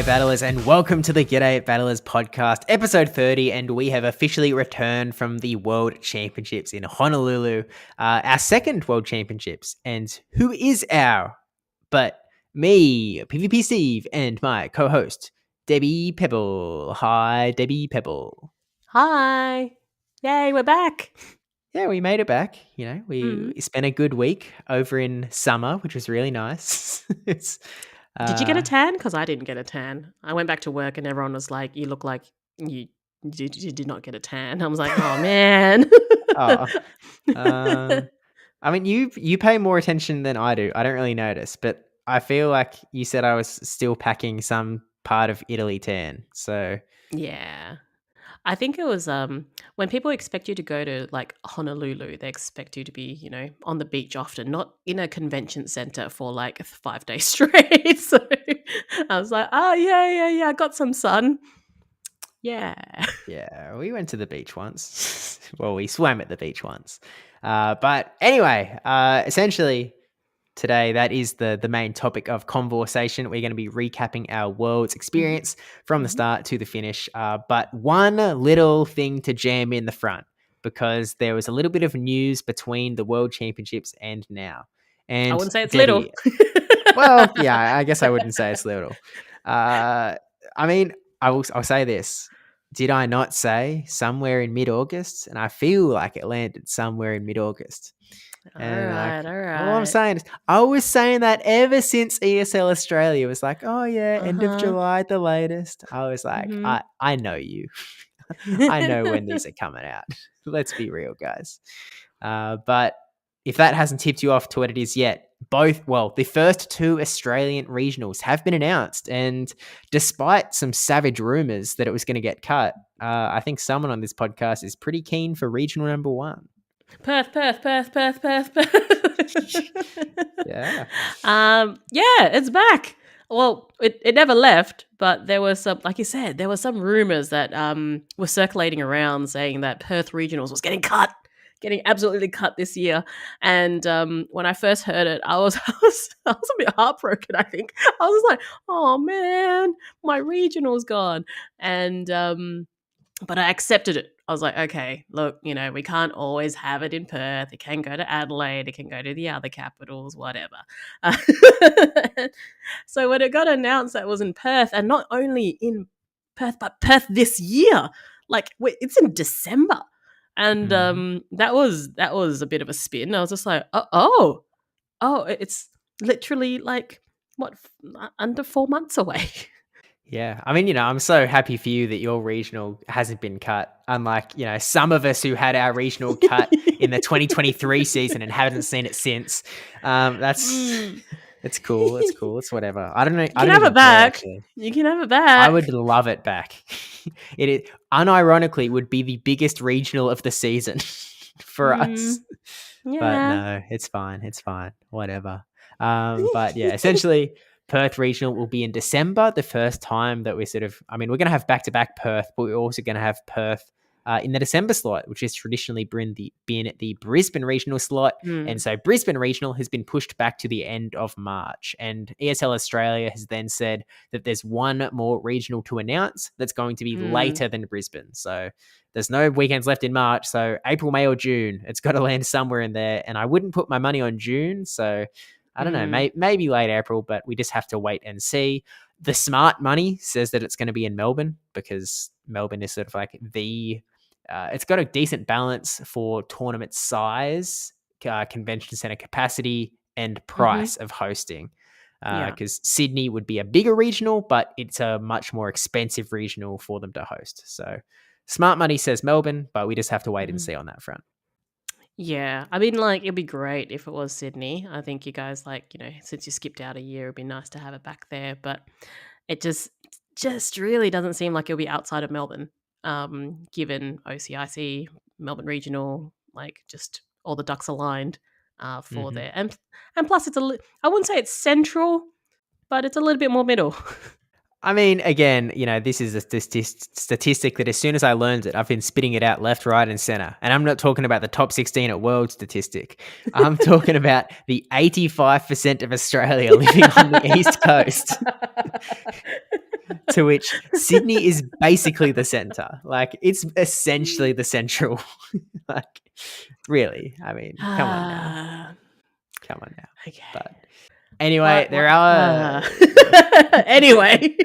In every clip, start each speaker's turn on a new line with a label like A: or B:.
A: G'day Battlers, and welcome to the G'day Battlers podcast, episode 30, and we have officially returned from the World Championships in Honolulu, our second World Championships. And who is our but me, PvP Steve, and my co-host, Debbie Pebble. Hi, Debbie Pebble.
B: Hi. Yay, we're back.
A: Yeah, we made it back. You know, we spent a good week over in summer, which was really nice.
B: Did you get a tan? Because I didn't get a tan. I went back to work and everyone was like, you look like you did not get a tan. I was like, oh, man.
A: I mean, you pay more attention than I do. I don't really notice, but I feel like you said I was still packing some part of Italy tan. So
B: Yeah. I think it was when people expect you to go to like Honolulu, they expect you to be, on the beach often, not in a convention center for like 5 days straight. So I was like, oh, yeah, I got some sun. Yeah.
A: Yeah, we went to the beach once. Well, we swam at the beach once. But anyway, essentially today, that is the main topic of conversation. We're going to be recapping our World's experience from the start to the finish. But one little thing to jam in the front, because there was a little bit of news between the World Championships and now. And
B: I wouldn't say it's
A: Debbie,
B: little.
A: Well, yeah, I guess I wouldn't say it's little. I mean, I'll say this. Did I not say somewhere in mid-August? And I feel like it landed somewhere in mid-August.
B: All right.
A: All I'm saying is, I was saying that ever since ESL Australia was like, oh yeah, end of July at the latest. I was like, I know you. I know when these are coming out. Let's be real, guys. But if that hasn't tipped you off to what it is yet, the first two Australian regionals have been announced, and despite some savage rumors that it was going to get cut, I think someone on this podcast is pretty keen for regional number 1.
B: Perth.
A: Yeah.
B: Yeah, it's back. Well, it never left, but there was some, like you said, there were some rumors that were circulating around saying that Perth Regionals was getting absolutely cut this year. And when I first heard it, I was a bit heartbroken, I think. I was like, oh man, my regional's gone. And but I accepted it. I was like, okay, look, we can't always have it in Perth. It can go to Adelaide. It can go to the other capitals, whatever. So when it got announced that it was in Perth, and not only in Perth, but Perth this year, like it's in December. And that was a bit of a spin. I was just like, oh, it's literally like, what, under 4 months away.
A: Yeah. I mean, I'm so happy for you that your regional hasn't been cut. Unlike, some of us who had our regional cut in the 2023 season and haven't seen it since. It's cool. It's cool. It's whatever. I don't know.
B: You can have it back. You can have it back.
A: I would love it back. It unironically would be the biggest regional of the season for us.
B: Yeah.
A: But no, it's fine. It's fine. Whatever. But yeah, essentially Perth Regional will be in December, the first time that we're we're going to have back-to-back Perth, but we're also going to have Perth in the December slot, which has traditionally been the Brisbane Regional slot. And so Brisbane Regional has been pushed back to the end of March. And ESL Australia has then said that there's one more regional to announce that's going to be later than Brisbane. So there's no weekends left in March. So April, May, or June, it's got to land somewhere in there. And I wouldn't put my money on June. So I don't know, maybe late April, but we just have to wait and see. The smart money says that it's going to be in Melbourne, because Melbourne is sort of like it's got a decent balance for tournament size, convention center capacity, and price of hosting. Because Sydney would be a bigger regional, but it's a much more expensive regional for them to host. So smart money says Melbourne, but we just have to wait and see on that front.
B: Yeah, I mean, like, it'd be great if it was Sydney. I think you guys, since you skipped out a year, it'd be nice to have it back there. But it just really doesn't seem like it'll be outside of Melbourne, given OCIC, Melbourne Regional, just all the ducks aligned for there. And plus, I wouldn't say it's central, but it's a little bit more middle.
A: I mean, again, this is a statistic that as soon as I learned it, I've been spitting it out left, right, and center. And I'm not talking about the top 16 at world statistic. I'm talking about the 85% of Australia living on the East Coast. to which Sydney is basically the center. Like, it's essentially the central. Like, really, I mean, come on now. Come on now.
B: Okay.
A: But anyway, there are
B: anyway.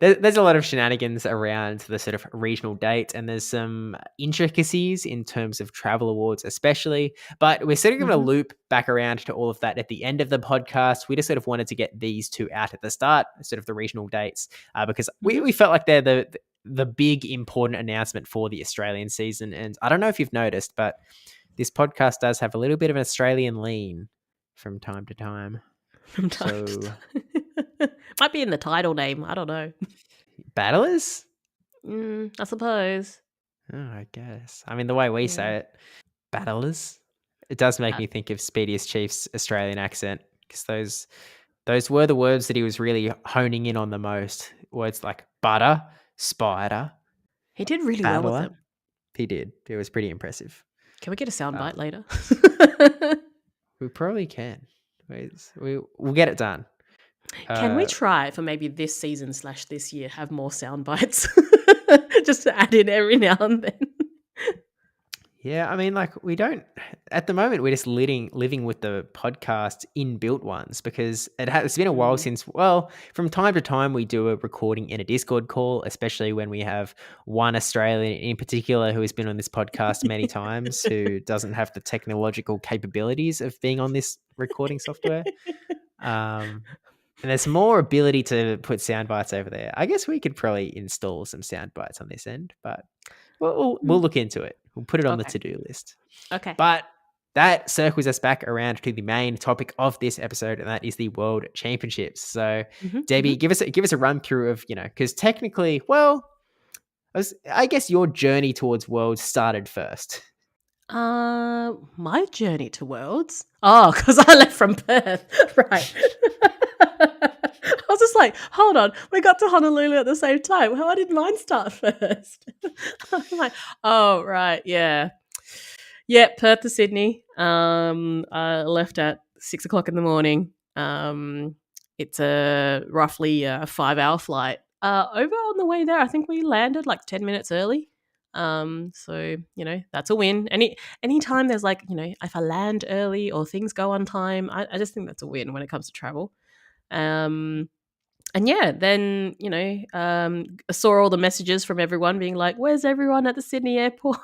A: there's a lot of shenanigans around the sort of regional dates, and there's some intricacies in terms of travel awards, especially. But we're sort of going to loop back around to all of that at the end of the podcast. We just sort of wanted to get these two out at the start, sort of the regional dates, because we felt like they're the big important announcement for the Australian season. And I don't know if you've noticed, but this podcast does have a little bit of an Australian lean from time to time.
B: From time to time. Might be in the title name. I don't know.
A: Battlers?
B: I suppose.
A: Oh, I guess. I mean, the way we say it, battlers. It does make me think of Speediest Chief's Australian accent, because those were the words that he was really honing in on the most. Words like butter, spider.
B: He did really
A: battler.
B: well with them.
A: He did. It was pretty impressive.
B: Can we get a soundbite later?
A: We probably can. We'll get it done.
B: Can we try for maybe this season / this year have more sound bites? Just to add in every now and then.
A: Yeah, I mean, like, we don't at the moment. We're just living with the podcast inbuilt ones, because it's been a while since. Well, from time to time we do a recording in a Discord call, especially when we have one Australian in particular who has been on this podcast many times, who doesn't have the technological capabilities of being on this recording software. And there's more ability to put sound bites over there. I guess we could probably install some sound bites on this end, but we'll look into it. We'll put it on the to-do list.
B: Okay.
A: But that circles us back around to the main topic of this episode, and that is the World Championships. So, Debbie, give us a run through of, because technically, well, I guess your journey towards Worlds started first.
B: My journey to Worlds? Oh, because I left from Perth. Right. I was just like, hold on, we got to Honolulu at the same time. Why did mine start first? I'm like, oh, right, yeah. Yeah, Perth to Sydney. I left at 6 o'clock in the morning. It's a roughly a 5-hour flight. Over on the way there, I think we landed like 10 minutes early. So, that's a win. Anytime there's like, if I land early or things go on time, I just think that's a win when it comes to travel. And yeah, then, I saw all the messages from everyone being like, where's everyone at the Sydney airport?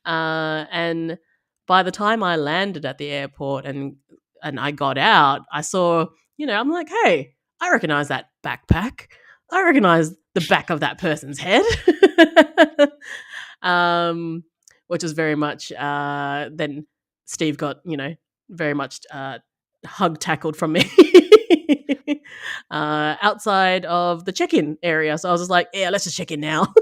B: And by the time I landed at the airport and I got out, I saw, I'm like, hey, I recognize that backpack. I recognize the back of that person's head. Which was very much, then Steve got, very much hug tackled from me outside of the check-in area. So I was just like, yeah, let's just check in now.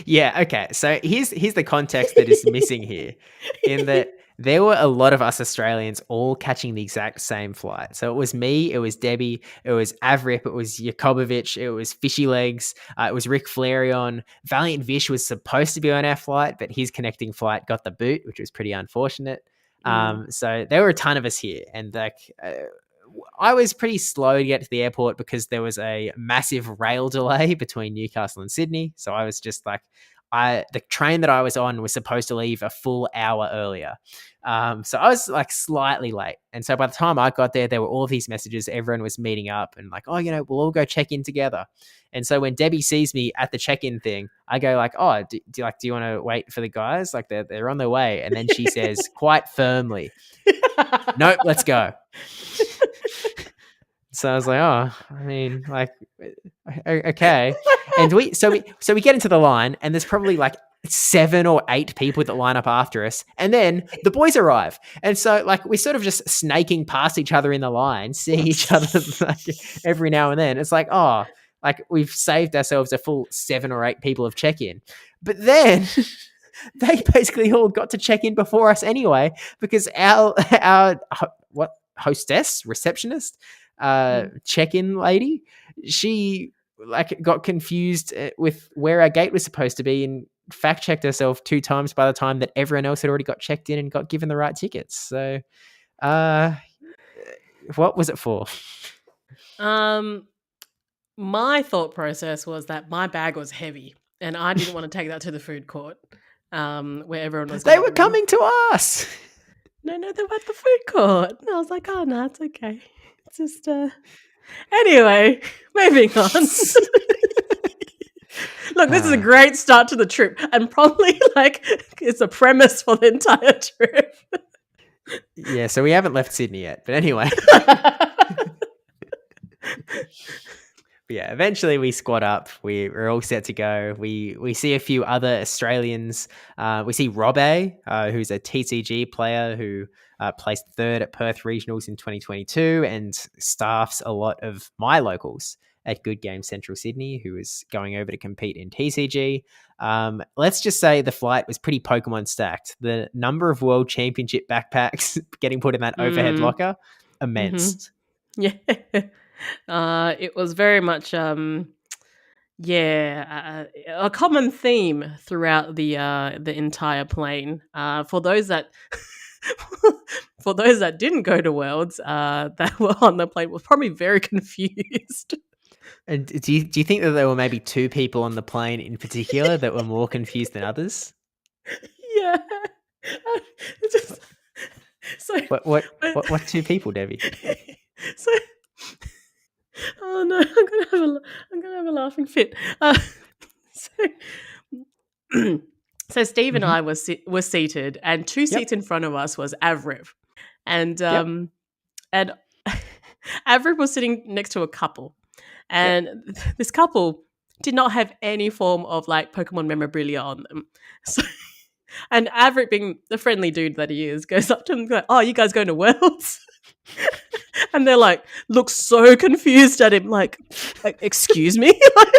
A: Yeah, okay. So here's the context that is missing here, in that there were a lot of us Australians all catching the exact same flight. So it was me, it was Debbie, it was Avrip, it was Jakobovich, it was Fishy Legs, it was Rick Flareon. Valiant Vish was supposed to be on our flight, but his connecting flight got the boot, which was pretty unfortunate. So there were a ton of us here, and I was pretty slow to get to the airport because there was a massive rail delay between Newcastle and Sydney. So I was just like, the train that I was on was supposed to leave a full hour earlier. So I was like slightly late. And so by the time I got there were all these messages. Everyone was meeting up and like, oh, we'll all go check in together. And so when Debbie sees me at the check-in thing, I go like, oh, do you want to wait for the guys? Like they're on their way. And then she says quite firmly, nope, let's go. So I was like, oh, I mean, like, okay. And we get into the line, and there's probably like 7 or 8 people that line up after us, and then the boys arrive, and so like we're sort of just snaking past each other in the line, seeing each other like every now and then. It's like, oh, like we've saved ourselves a full 7 or 8 people of check-in, but then they basically all got to check in before us anyway, because our receptionist check-in lady, she like got confused with where our gate was supposed to be and fact-checked herself 2 times by the time that everyone else had already got checked in and got given the right tickets. So what was it for?
B: My thought process was that my bag was heavy and I didn't want to take that to the food court, where everyone was
A: They were
B: gathering.
A: coming to us.
B: No, they were at the food court. And I was like, oh, no, it's okay. It's just, anyway, moving on. Look, this is a great start to the trip and probably like it's a premise for the entire trip.
A: Yeah, so we haven't left Sydney yet. But anyway. But yeah, eventually we squad up. We're all set to go. We see a few other Australians. We see Robbe, who's a TCG player who placed third at Perth Regionals in 2022 and staffs a lot of my locals at Good Game Central Sydney, who is going over to compete in TCG. Let's just say the flight was pretty Pokemon stacked. The number of World Championship backpacks getting put in that overhead locker, immense.
B: Yeah. It was very much a common theme throughout the entire plane. For those that didn't go to Worlds, that were on the plane, were probably very confused.
A: And do you think that there were maybe two people on the plane in particular that were more confused than others?
B: Yeah. So
A: what two people, Debbie?
B: So oh no, I'm gonna have a laughing fit. So Steve and I were seated, and two seats in front of us was Avril, and and Avril was sitting next to a couple, and this couple did not have any form of like Pokemon memorabilia on them. So, and Avril, being the friendly dude that he is, goes up to them and goes, "Oh, you guys going to Worlds?" And they're like, look so confused at him, like excuse me? And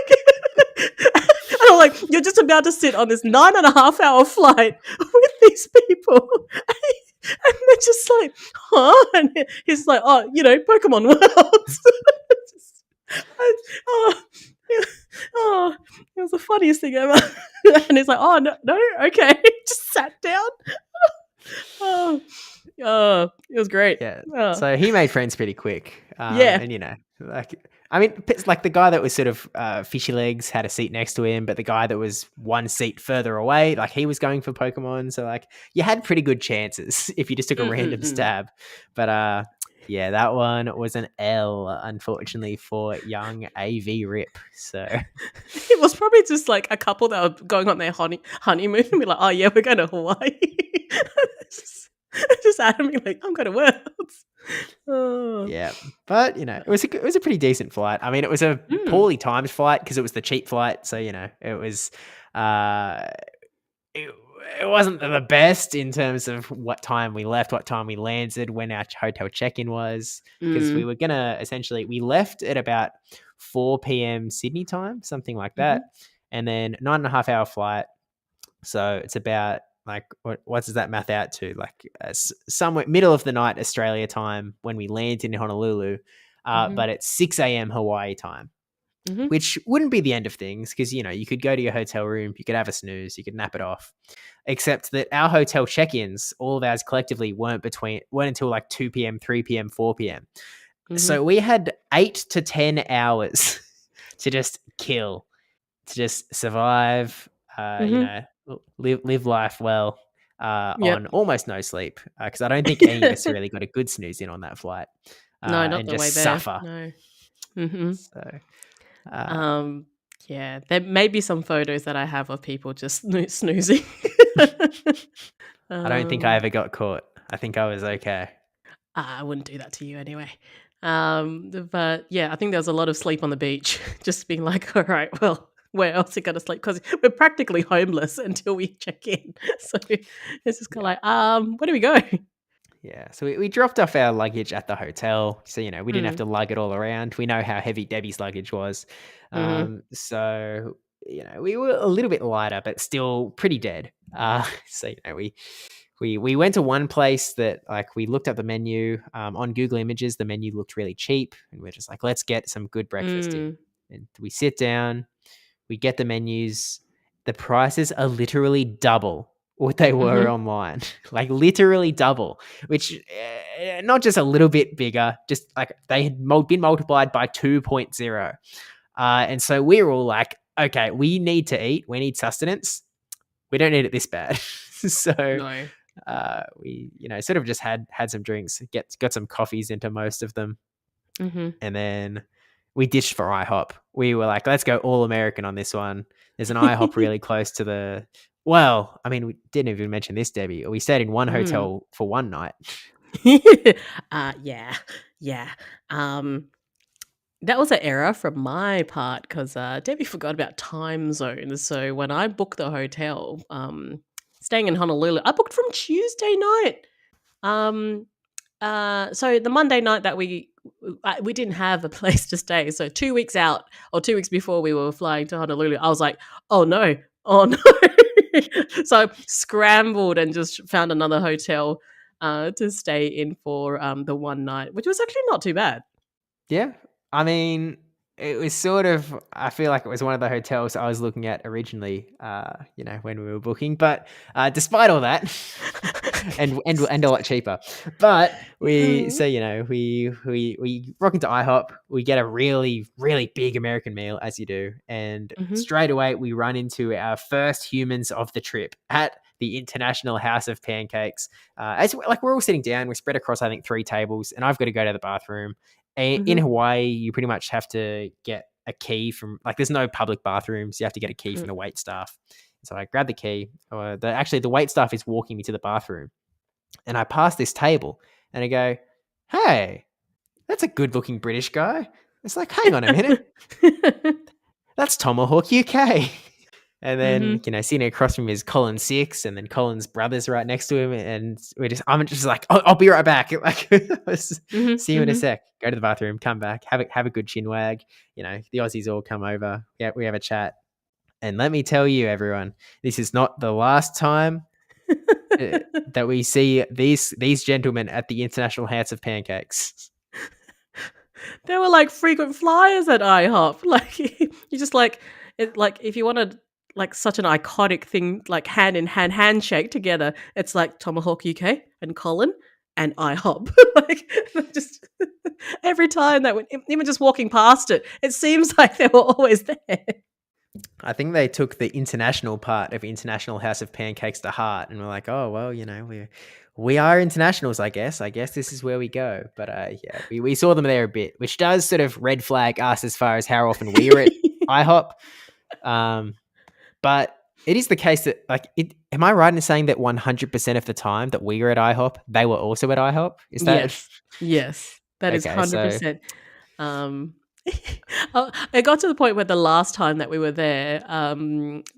B: I'm like, you're just about to sit on this 9.5-hour flight with these people. And they're just like, huh? And he's like, oh, Pokemon World. It was the funniest thing ever. And he's like, oh, no, okay. Just sat down. Oh, it was great.
A: Yeah. So he made friends pretty quick.
B: Yeah.
A: And it's like the guy that was sort of fishy legs had a seat next to him, but the guy that was one seat further away, like he was going for Pokemon. So like you had pretty good chances if you just took a random stab. But yeah, that one was an L, unfortunately, for young AV Rip. So
B: it was probably just like a couple that were going on their honeymoon and be like, oh yeah, we're going to Hawaii. Just Adam being like, I'm going to Worlds. Oh.
A: Yeah, but it was a pretty decent flight. I mean, it was a poorly timed flight because it was the cheap flight. So it was it wasn't the best in terms of what time we left, what time we landed, when our hotel check-in was, because we were gonna we left at about 4 p.m. Sydney time, something like that, and then 9.5-hour flight. So it's about like what does that math out to? Like somewhere middle of the night Australia time when we land in Honolulu, but it's 6 a.m. Hawaii time. Which wouldn't be the end of things because, you could go to your hotel room, you could have a snooze, you could nap it off. Except that our hotel check-ins, all of ours collectively, weren't until like 2 p.m., 3 p.m., 4 p.m. So we had 8 to 10 hours to just kill, to just survive, live life well on almost no sleep. Because I don't think any of us really got a good snooze in on that flight.
B: No, not
A: and
B: the way
A: just
B: there.
A: suffer.
B: No.
A: So...
B: yeah, there may be some photos that I have of people just snoozing.
A: I don't think I ever got caught. I think I was okay.
B: I wouldn't do that to you anyway. But yeah, I think there was a lot of sleep on the beach, just being like, all right, well, where else are you going to sleep? Because we're practically homeless until we check in. So it's just kind of like, where do we go?
A: Yeah, so we dropped off our luggage at the hotel. So, we didn't have to lug it all around. We know how heavy Debbie's luggage was. So, we were a little bit lighter, but still pretty dead. So, we went to one place that, like, we looked at the menu on Google Images. The menu looked really cheap. And we're just like, let's get some good breakfast in. And we sit down, we get the menus. The prices are literally double what they were online, like literally double, which not just a little bit bigger, just like they had been multiplied by 2.0. And so we were all like, okay, we need to eat. We need sustenance. We don't need it this bad. So
B: No.
A: we, sort of just had some drinks, got some coffees into most of them.
B: Mm-hmm.
A: And then we ditched for IHOP. We were like, let's go all American on this one. There's an IHOP really close to the. Well, I mean, we didn't even mention this, Debbie. We stayed in one hotel for one night.
B: Yeah. That was an error from my part because Debbie forgot about time zones. So when I booked the hotel, staying in Honolulu, I booked from Tuesday night. So the Monday night that we didn't have a place to stay. So 2 weeks out, or 2 weeks before we were flying to Honolulu, I was like, oh no. So I scrambled and just found another hotel to stay in for the one night, which was actually not too bad.
A: Yeah. I mean, it was sort of, I feel like it was one of the hotels I was looking at originally, when we were booking. But despite all that, and a lot cheaper. But we rock into IHOP. We get a really, really big American meal, as you do. And straight away, we run into our first humans of the trip at the International House of Pancakes. As we're all sitting down, we're spread across, I think, 3 tables, and I've got to go to the bathroom. In Hawaii, you pretty much have to get a key from, there's no public bathrooms. You have to get a key from the wait staff. So I grab the key. The wait staff is walking me to the bathroom, and I pass this table, and I go, "Hey, that's a good-looking British guy." It's like, hang on a minute, that's Tomahawk UK. And then, sitting across from him is Colin Six, and then Colin's brother's right next to him. And I'm just like, I'll be right back. See you in a sec. Go to the bathroom, come back, have a good chin wag. The Aussies all come over. Yeah, we have a chat. And let me tell you, everyone, this is not the last time that we see these gentlemen at the International House of Pancakes.
B: They were like frequent flyers at IHOP. Like you just if you wanted such an iconic thing, like hand in hand handshake together, it's like Tomahawk UK and Colin and IHOP. Just every time that even just walking past it, it seems like they were always there.
A: I think they took the international part of International House of Pancakes to heart, and we're like, oh well, we are internationals, I guess. I guess this is where we go. But we saw them there a bit, which does sort of red flag us as far as how often we were at IHOP. But it is the case that am I right in saying that 100% of the time that we were at IHOP, they were also at IHOP? Is that
B: yes, that is 100%. It got to the point where the last time that we were there,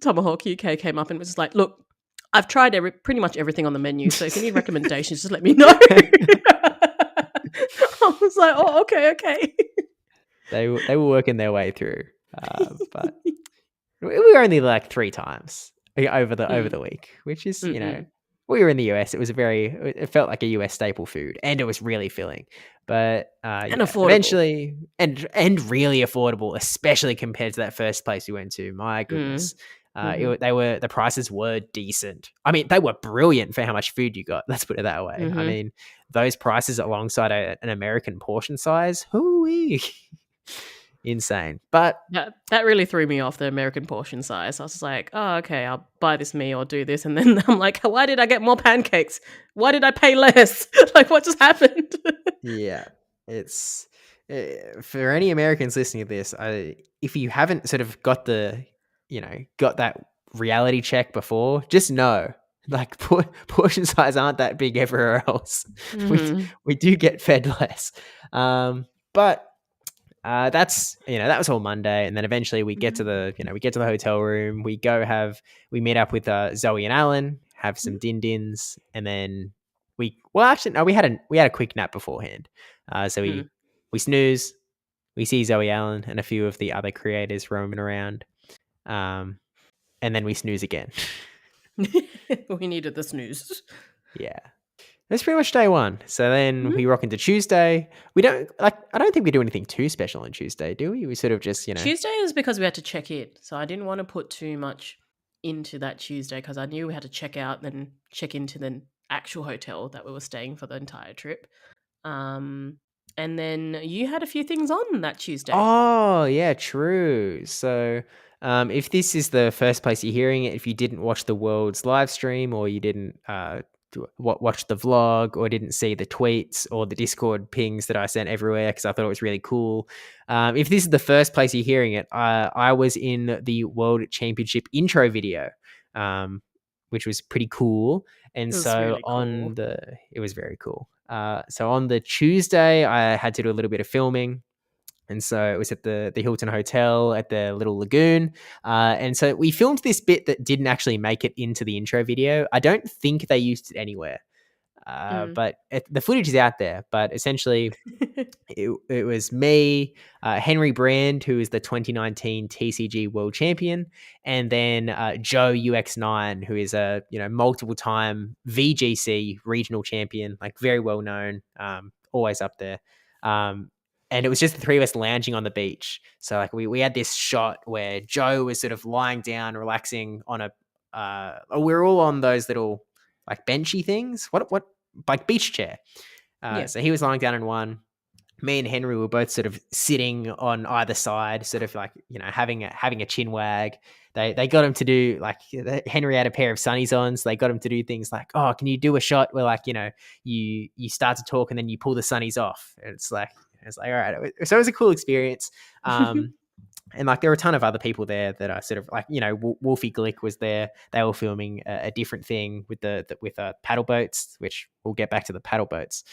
B: Tomahawk UK came up and was like, "Look, I've tried pretty much everything on the menu, so if you need recommendations, just let me know." I was like, "Oh, okay."
A: They were working their way through, but we were only 3 times over the week, which is we were in the US. It felt like a US staple food, and it was really filling, but
B: and affordable.
A: Eventually, and really affordable, especially compared to that first place we went to. My goodness, the prices were decent. I mean, they were brilliant for how much food you got. Let's put it that way. I mean, those prices alongside an American portion size, hoo-wee. Insane. But
B: that really threw me off, the American portion size. I was like, oh, okay, I'll buy this meal or do this. And then I'm like, why did I get more pancakes? Why did I pay less? What just happened?
A: Yeah. It's for any Americans listening to this, if you haven't sort of got got that reality check before, just know portion size aren't that big everywhere else. We do get fed less. But that's that was all Monday, and then eventually we get to the hotel room. We meet up with Zoe and Alan, have some din-dins, and then we had a quick nap beforehand. So we snooze, we see Zoe Allen and a few of the other creators roaming around, and then we snooze again.
B: We needed the snooze.
A: Yeah. That's pretty much day 1. So then we rock into Tuesday. I don't think we do anything too special on Tuesday, do we? We sort of just,
B: Tuesday is because we had to check in. So I didn't want to put too much into that Tuesday because I knew we had to check out and then check into the actual hotel that we were staying for the entire trip. and then you had a few things on that Tuesday.
A: Oh, yeah, true. So, if this is the first place you're hearing it, if you didn't watch the world's live stream or you didn't watch the vlog or didn't see the tweets or the Discord pings that I sent everywhere because I thought it was really cool. If this is the first place you're hearing it, I was in the World Championship intro video, which was pretty cool. And
B: It was
A: so
B: really cool.
A: it was very cool. So on the Tuesday, I had to do a little bit of filming. And so it was at the Hilton Hotel at the little lagoon. And so we filmed this bit that didn't actually make it into the intro video. I don't think they used it anywhere.
B: Mm.
A: But the footage is out there. But essentially, it was me, Henry Brand, who is the 2019 TCG World Champion, and then Joe UX9, who is a multiple time VGC regional champion, like very well known, always up there. And it was just the three of us lounging on the beach. So like we had this shot where Joe was sort of lying down, relaxing on a. We're all on those little like benchy things. What like beach chair.
B: Yeah.
A: So he was lying down in one. Me and Henry were both sort of sitting on either side, sort of like having a chin wag. They got him to do like Henry had a pair of sunnies on, so they got him to do things like, oh, can you do a shot where like you start to talk and then you pull the sunnies off? And it's like all right. So it was a cool experience. And like there were a ton of other people there that are sort of like Wolfie Glick was there. They were filming a different thing with with paddle boats, which we'll get back to the paddle boats.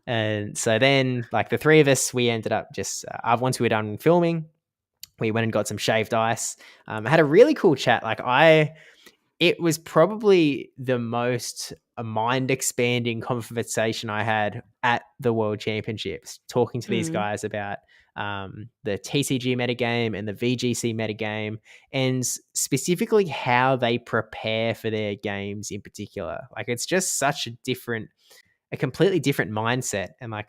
A: And so then like the three of us, we ended up just once we were done filming, we went and got some shaved ice. I had a really cool chat. It was probably the most mind expanding conversation I had at the World Championships, talking to these guys about the TCG metagame and the VGC metagame, and specifically how they prepare for their games in particular. Like it's just such a completely different mindset. And like,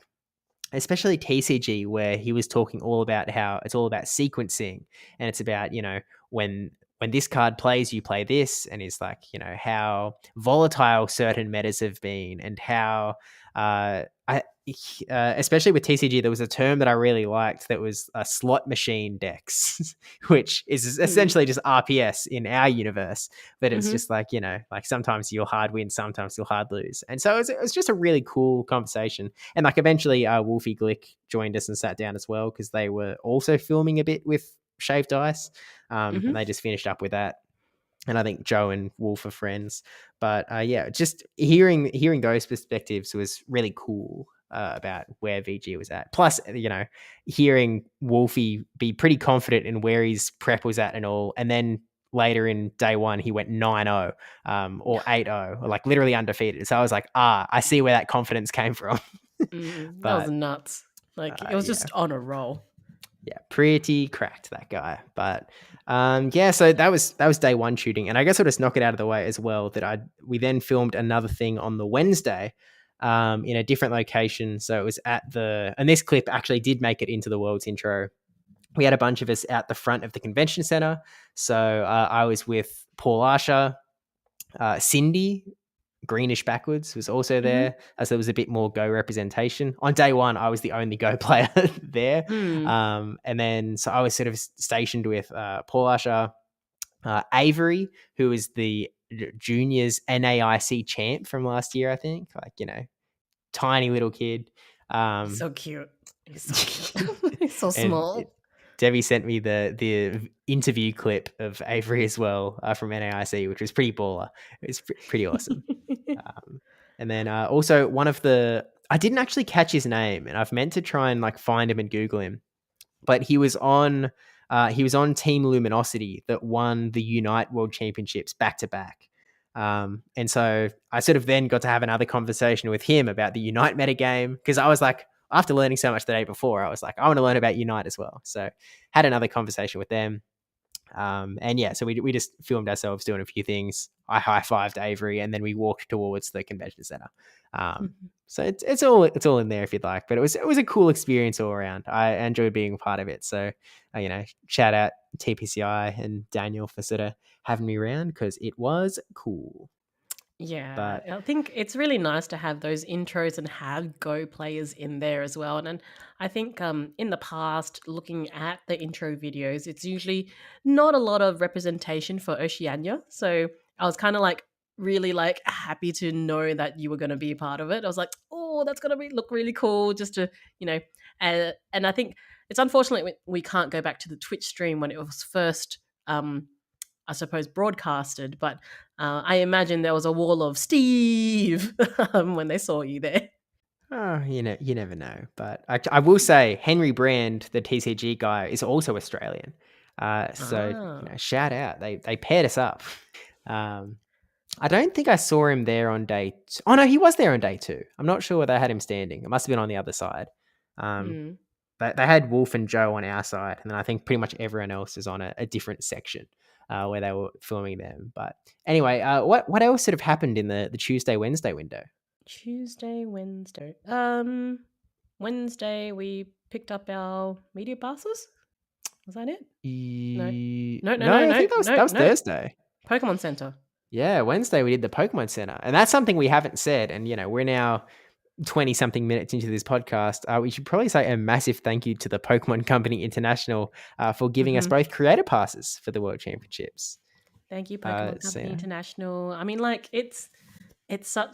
A: especially TCG, where he was talking all about how it's all about sequencing and it's about, when this card plays, you play this, and it's like, how volatile certain metas have been and how especially with TCG, there was a term that I really liked that was slot machine decks, which is essentially just RPS in our universe. But it's just like, like sometimes you'll hard win, sometimes you'll hard lose. And so it was just a really cool conversation. And like eventually Wolfie Glick joined us and sat down as well because they were also filming a bit with shaved ice. And they just finished up with that. And I think Joe and Wolf are friends. But yeah, just hearing those perspectives was really cool about where VG was at. Plus, hearing Wolfie be pretty confident in where his prep was at and all. And then later in day one, he went 9-0 or 8-0, or like literally undefeated. So I was like, I see where that confidence came from.
B: That was nuts. Like it was just on a roll.
A: Yeah, pretty cracked, that guy. But yeah, so that was day one shooting, and I guess I'll just knock it out of the way as well. We then filmed another thing on the Wednesday, in a different location. So it was and this clip actually did make it into the world's intro. We had a bunch of us out the front of the convention center. So I was with Paul Asher, Cindy. Greenish Backwards was also there, as there was a bit more Go representation. On day one, I was the only Go player there. And then, so I was sort of stationed with Paul Asher, Avery, who is the juniors NAIC champ from last year, I think. Like, tiny little kid.
B: So cute. He's so cute. He's so small.
A: Debbie sent me the interview clip of Avery as well from NAIC, which was pretty baller. It was pretty awesome. And then also I didn't actually catch his name, and I've meant to try and like find him and Google him, but he was on Team Luminosity that won the Unite World Championships back to back. And so I sort of then got to have another conversation with him about the Unite metagame, because I was like, after learning so much the day before, I was like, I want to learn about Unite as well. So had another conversation with them. And yeah, so we just filmed ourselves doing a few things. I high-fived Avery, and then we walked towards the convention center. So it's all in there if you'd like. But it was a cool experience all around. I enjoyed being a part of it. So shout out TPCI and Daniel for sort of having me around, because it was cool.
B: Yeah,
A: But
B: I think it's really nice to have those intros and have Go players in there as well. And I think in the past, looking at the intro videos, it's usually not a lot of representation for Oceania. So I was kind of like really like happy to know that you were going to be a part of it. I was like, oh, that's going to be look really cool, just to you know. And I think it's unfortunate we can't go back to the Twitch stream when it was first. I suppose, broadcasted, but I imagine there was a wall of Steve when they saw you there.
A: oh, you never know. But I will say Henry Brand, the TCG guy, is also Australian. So
B: Ah.
A: shout out. They paired us up. Um, I don't think I saw him there on day. Oh no, he was there on day 2. I'm not sure where they had him standing. It must have been on the other side. Um,
B: Mm.
A: they had Wolf and Joe on our side, and then I think pretty much everyone else is on a different section where they were filming them. But anyway, what else sort of happened in the Tuesday Wednesday window?
B: Tuesday, Wednesday. Wednesday we picked up our media passes. Was that it? No. No, no, no,
A: No, I
B: no,
A: think that was
B: no, no.
A: Thursday.
B: Pokemon Center.
A: Yeah, Wednesday we did the Pokemon Center, and that's something we haven't said. And we're now 20 something minutes into this podcast. We should probably say a massive thank you to the Pokemon Company International for giving us
B: Hmm.
A: both creator passes for the World Championships.
B: Thank you, Pokemon
A: So
B: Company
A: yeah.
B: International. I mean, like it's such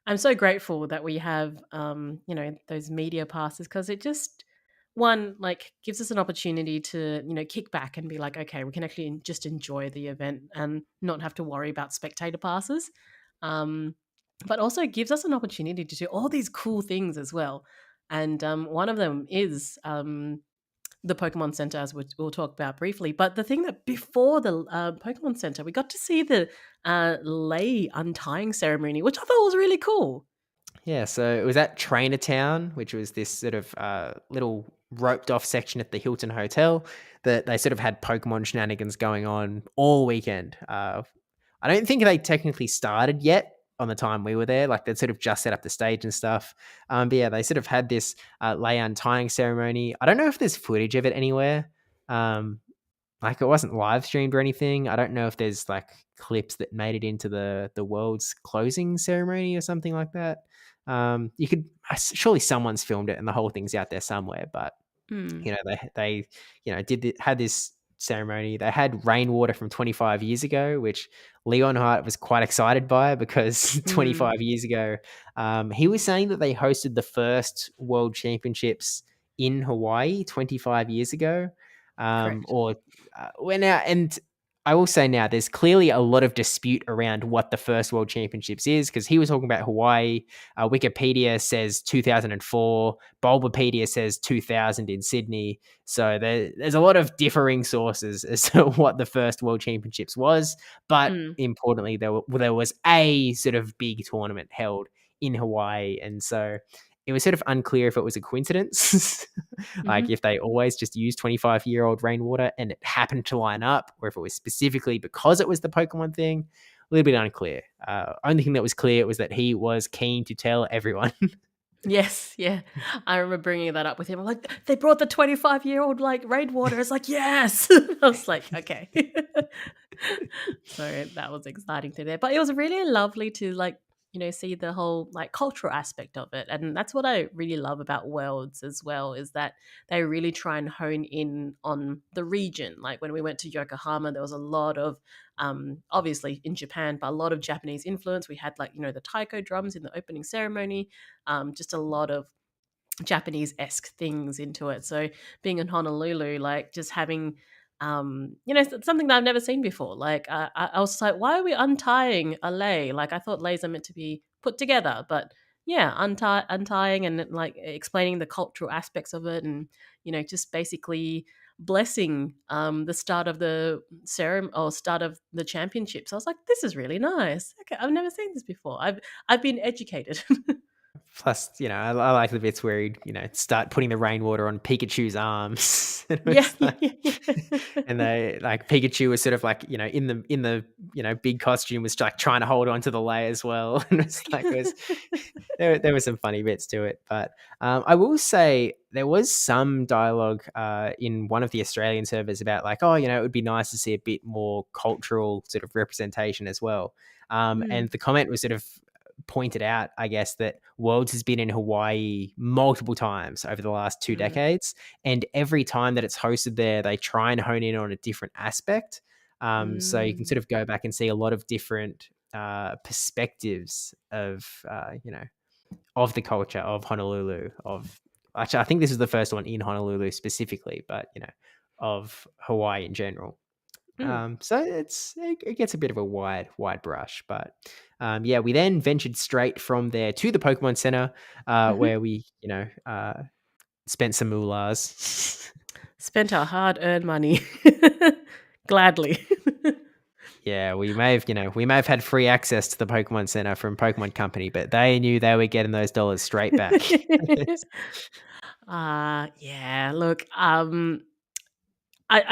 B: I'm so grateful that we have those media passes because it just one like gives us an opportunity to kick back and be like, okay, we can actually just enjoy the event and not have to worry about spectator passes, um but also gives us an opportunity to do all these cool things as well. And one of them is the Pokemon Center, as we'll talk about briefly. But the thing that before the Pokemon Center, we got to see the lei untying ceremony, which I thought was really cool.
A: Yeah, so it was at Trainer Town, which was this sort of little roped off section at the Hilton Hotel that they sort of had Pokemon shenanigans going on all weekend. I don't think they technically started yet on the time we were there. Like they'd sort of just set up the stage and stuff. But yeah, they sort of had this lei untying ceremony. I don't know if there's footage of it anywhere. Like it wasn't live streamed or anything. I don't know if there's like clips that made it into the world's closing ceremony or something like that. You could surely someone's filmed it and the whole thing's out there somewhere. But
B: Hmm.
A: they had this ceremony. They had rainwater from 25 years ago, which Leon Hart was quite excited by because
B: Hmm.
A: 25 years ago, he was saying that they hosted the first World Championships in Hawaii 25 years ago,
B: Correct.
A: or we're now. And I will say now, there's clearly a lot of dispute around what the first World Championships is because he was talking about Hawaii. Wikipedia says 2004. Bulbapedia says 2000 in Sydney. So there's a lot of differing sources as to what the first World Championships was. But
B: Hmm.
A: importantly, there was a sort of big tournament held in Hawaii. And so it was sort of unclear if it was a coincidence, like
B: Hmm.
A: if they always just used 25-year-old rainwater and it happened to line up, or if it was specifically because it was the Pokemon thing. A little bit unclear. Only thing that was clear was that he was keen to tell everyone.
B: Yes, yeah. I remember bringing that up with him. I'm like, they brought the 25-year-old like rainwater. It's like, yes. I was like, okay. So that was exciting to there. But it was really lovely to like, see the whole like cultural aspect of it. And that's what I really love about Worlds as well, is that they really try and hone in on the region. Like when we went to Yokohama, there was a lot of obviously in Japan, but a lot of Japanese influence. We had like, the taiko drums in the opening ceremony, just a lot of Japanese esque things into it. So being in Honolulu, like just having, something that I've never seen before. Like I was like, why are we untying a lei? Like I thought leis are meant to be put together, but yeah, untying and like explaining the cultural aspects of it, and just basically blessing the start of the ceremony or start of the championships. I was like, this is really nice. Okay, I've never seen this before. I've been educated.
A: Plus, I like the bits where he'd, start putting the rainwater on Pikachu's arms. And it
B: Yeah,
A: was
B: yeah,
A: like,
B: yeah.
A: and they like Pikachu was sort of like, in the big costume was like trying to hold on to the lei as well. And it's like it was there were some funny bits to it, but I will say there was some dialogue in one of the Australian servers about like, oh, it would be nice to see a bit more cultural sort of representation as well. And
B: Mm,
A: the comment was sort of pointed out, I guess, that Worlds has been in Hawaii multiple times over the last 2 decades, and every time that it's hosted there, they try and hone in on a different aspect. So you can
B: mm,
A: sort of go back and see a lot of different perspectives of of the culture of Honolulu. Of actually, I think this is the first one in Honolulu specifically, but of Hawaii in general.
B: mm,
A: So it gets a bit of a wide brush, but yeah, we then ventured straight from there to the Pokemon Center,
B: mhm.
A: where we spent some moolahs.
B: Spent our hard-earned money gladly.
A: Yeah, we may have had free access to the Pokemon Center from Pokemon Company, but they knew they were getting those dollars straight back.
B: Yeah. Look, I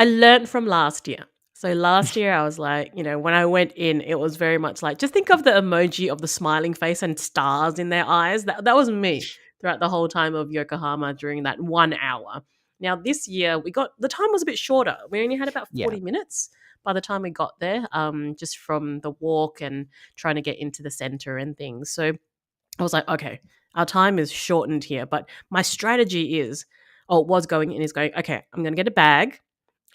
B: learned from last year. So last year I was like, when I went in, it was very much like just think of the emoji of the smiling face and stars in their eyes. That was me throughout the whole time of Yokohama during that 1 hour. Now this year the time was a bit shorter. We only had about
A: Yeah.
B: 40 minutes by the time we got there, just from the walk and trying to get into the center and things. So I was like, okay, our time is shortened here. But my strategy was going in is going, okay, I'm going to get a bag.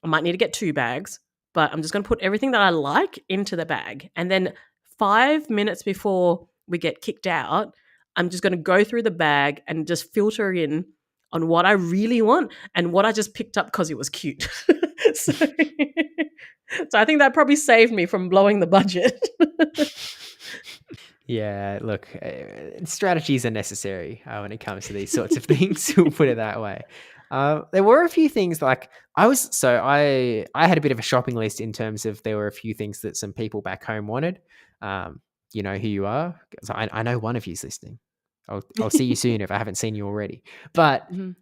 B: I might need to get 2 bags, but I'm just going to put everything that I like into the bag. And then 5 minutes before we get kicked out, I'm just going to go through the bag and just filter in on what I really want and what I just picked up because it was cute. so, so I think that probably saved me from blowing the budget.
A: Yeah, look, strategies are necessary when it comes to these sorts of things. We'll put it that way. There were a few things like I had a bit of a shopping list in terms of there were a few things that some people back home wanted. You know who you are, 'cause I know one of you's listening. I'll see you soon if I haven't seen you already. But
B: Mhm.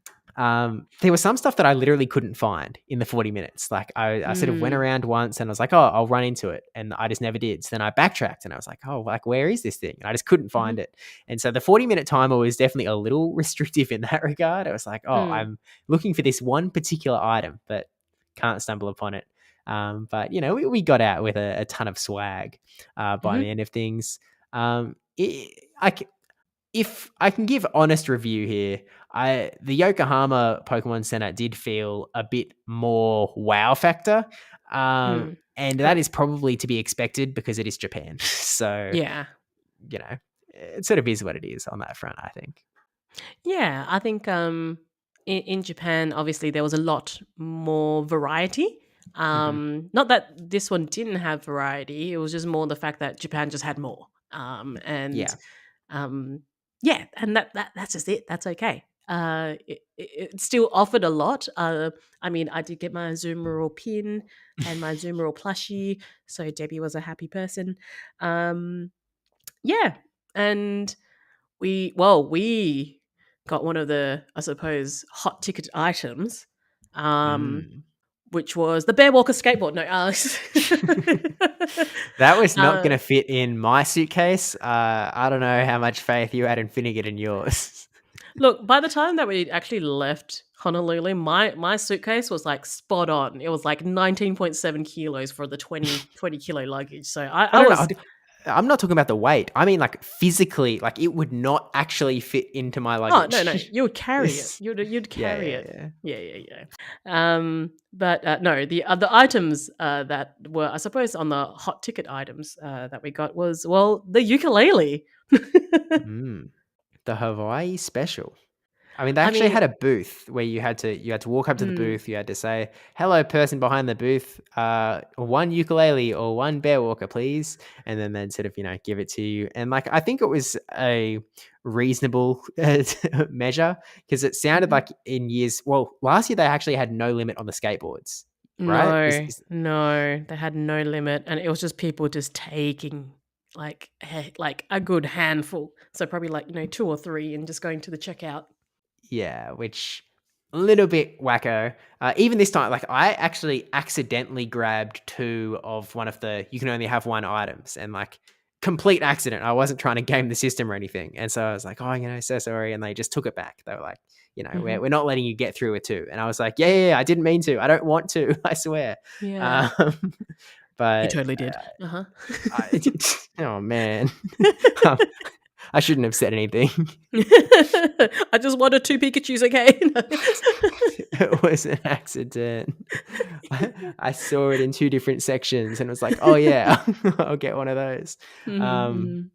A: there was some stuff that I literally couldn't find in the 40 minutes. Like I sort of went
B: Mm.
A: around once and I was like, oh, I'll run into it. And I just never did. So then I backtracked and I was like, oh, like, where is this thing? And I just couldn't
B: Mhm.
A: find it. And so the 40-minute timer was definitely a little restrictive in that regard. I was like, oh,
B: Mm.
A: I'm looking for this one particular item, but can't stumble upon it. But, we got out with a ton of swag by the
B: Mhm.
A: end of things. If I can give honest review here, the Yokohama Pokemon Center did feel a bit more wow factor,
B: Mm.
A: and that is probably to be expected because it is Japan. So
B: Yeah.
A: it sort of is what it is on that front, I think.
B: Yeah, I think in Japan, obviously there was a lot more variety.
A: Hmm.
B: Not that this one didn't have variety; it was just more the fact that Japan just had more. And
A: Yeah.
B: um, yeah, and that's just it. That's okay. It still offered a lot. I mean, I did get my Zoomerall pin and my Zoomerall plushie, so Debbie was a happy person. Um, yeah, and we got one of the, I suppose, hot ticket items, um,
A: Mm.
B: which was the Bear Walker skateboard. No,
A: That was not
B: uh,
A: going to fit in my suitcase. I don't know how much faith you had in Finnegan and yours.
B: look, by the time that we actually left Honolulu, my suitcase was like spot on. It was like 19.7 kilos for the 20 kilo luggage. So
A: Oh,
B: I
A: no, no.
B: was,
A: I'm not talking about the weight. I mean, like physically, like it would not actually fit into my
B: oh no,
A: luggage.
B: you would carry it.
A: This,
B: You'd
A: yeah,
B: carry
A: yeah,
B: it.
A: yeah.
B: Yeah, yeah, yeah. But no, the items that were, I suppose, on the hot ticket items that we got was, well, the ukulele.
A: Mm, the Hawaii special. I mean, they
B: I
A: actually
B: mean,
A: had a booth where you had to walk up to the
B: mm,
A: booth. You had to say, "Hello, person behind the booth. One ukulele or one bear walker, please." And then they'd sort of give it to you. And like I think it was a reasonable measure because it sounded
B: mhm.
A: like in years. Well, last year they actually had no limit on the skateboards, right?
B: No, no, they had no limit, and it was just people just taking like a good handful. So probably like 2 or 3, and just going to the checkout.
A: Yeah, which a little bit wacko. Even this time, like I actually accidentally grabbed two of one of the you can only have one items, and like complete accident. I wasn't trying to game the system or anything. And so I was like, oh, so sorry. And they just took it back. They were like,
B: Mhm.
A: we're not letting you get through it too. And I was like, yeah, I didn't mean to. I don't want to. I swear.
B: Yeah. You
A: But
B: totally did. Uh-huh.
A: I, oh man, I shouldn't have said anything.
B: I just wanted 2 Pikachus, okay?
A: It was an accident. I saw it in 2 different sections and was like, oh yeah, I'll get one of those.
B: Mhm, mhm.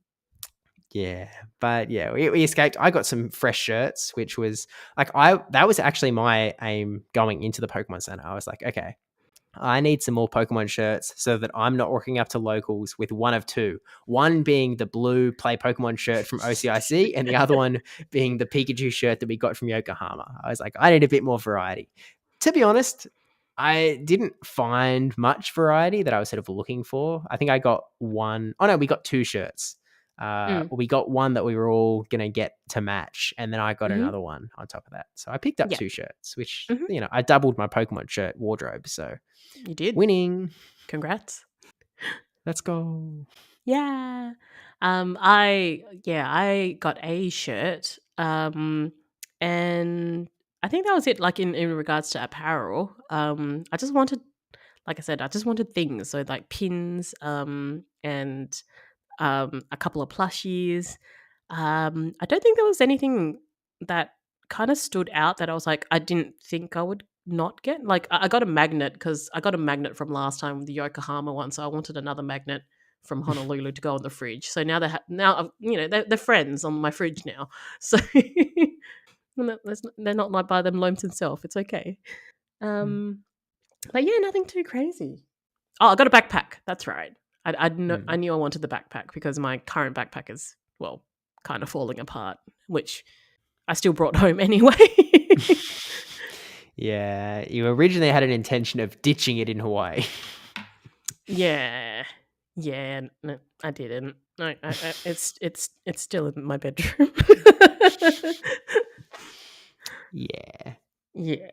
A: Yeah, but yeah, we escaped. I got some fresh shirts, which was like that was actually my aim going into the Pokemon Center. I was like, okay, I need some more Pokemon shirts so that I'm not walking up to locals with one of two. One being the blue Play Pokemon shirt from OCIC, and the other one being the Pikachu shirt that we got from Yokohama. I was like, I need a bit more variety. To be honest, I didn't find much variety that I was sort of looking for. I think I got one. Oh no, we got 2 shirts.
B: Mm.
A: We got one that we were all gonna get to match, and then I got
B: Mhm.
A: another one on top of that. So I picked up
B: Yeah.
A: 2 shirts, which
B: Mhm.
A: I doubled my Pokemon shirt wardrobe. So
B: You did.
A: winning.
B: Congrats.
A: Let's go.
B: Yeah. I got a shirt. And I think that was it, like, in regards to apparel. I just wanted, like I said, I just wanted things. So like pins, and a couple of plushies. I don't think there was anything that kind of stood out that I was like, I didn't think I would not get. Like, I got a magnet because I got a magnet from last time, the Yokohama one. So I wanted another magnet from Honolulu to go on the fridge. So now they're friends on my fridge now. So they're not like by them lonesome self. It's okay. Um, but yeah, nothing too crazy. Oh, I got a backpack. That's right. I knew I wanted the backpack because my current backpack is, well, kind of falling apart, which I still brought home anyway.
A: Yeah, you originally had an intention of ditching it in Hawaii.
B: Yeah, yeah. No, I didn't. It's still in my bedroom.
A: Yeah.
B: Yeah.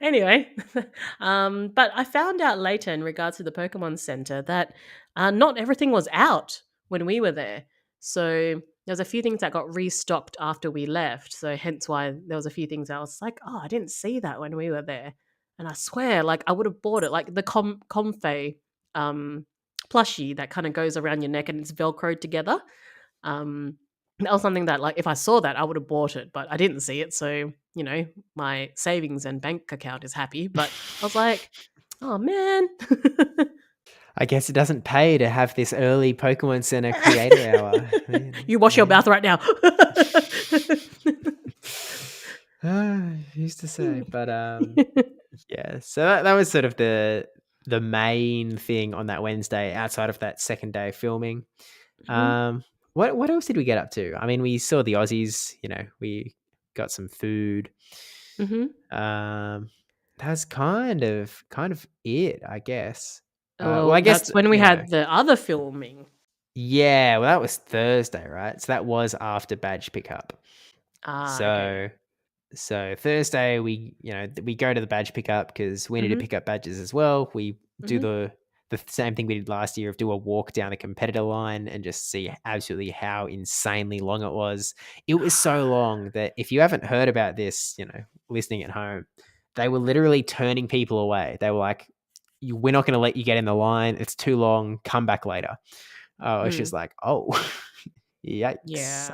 B: Anyway, but I found out later in regards to the Pokemon Center that not everything was out when we were there. So there's a few things that got restocked after we left. So hence why there was a few things I was like, oh, I didn't see that when we were there. And I swear, like I would have bought it, like the Comfey plushie that kind of goes around your neck and it's velcroed together. That was something that, like, if I saw that, I would have bought it, but I didn't see it. So, my savings and bank account is happy. But I was like, oh, man.
A: I guess it doesn't pay to have this early Pokemon Center creator hour.
B: You wash your mouth right now.
A: Used to say, but yeah. So that was sort of the main thing on that Wednesday outside of that second day of filming.
B: Mhm,
A: What else did we get up to? I mean, we saw the Aussies. We got some food.
B: mhm.
A: That's kind of it, I guess. Well, I
B: Well,
A: guess
B: that's when we had the other filming.
A: yeah. Well, that was Thursday, right? So that was after badge pickup.
B: Ah, okay.
A: So Thursday we go to the badge pickup because we need to
B: Mhm,
A: pick up badges as well. We do
B: mhm.
A: the same thing we did last year of do a walk down the competitor line and just see absolutely how insanely long it was. It was so long that if you haven't heard about this, listening at home, they were literally turning people away. They were like, we're not going to let you get in the line. It's too long. Come back later. Oh, it's
B: Mm,
A: just like, oh, yikes.
B: yeah.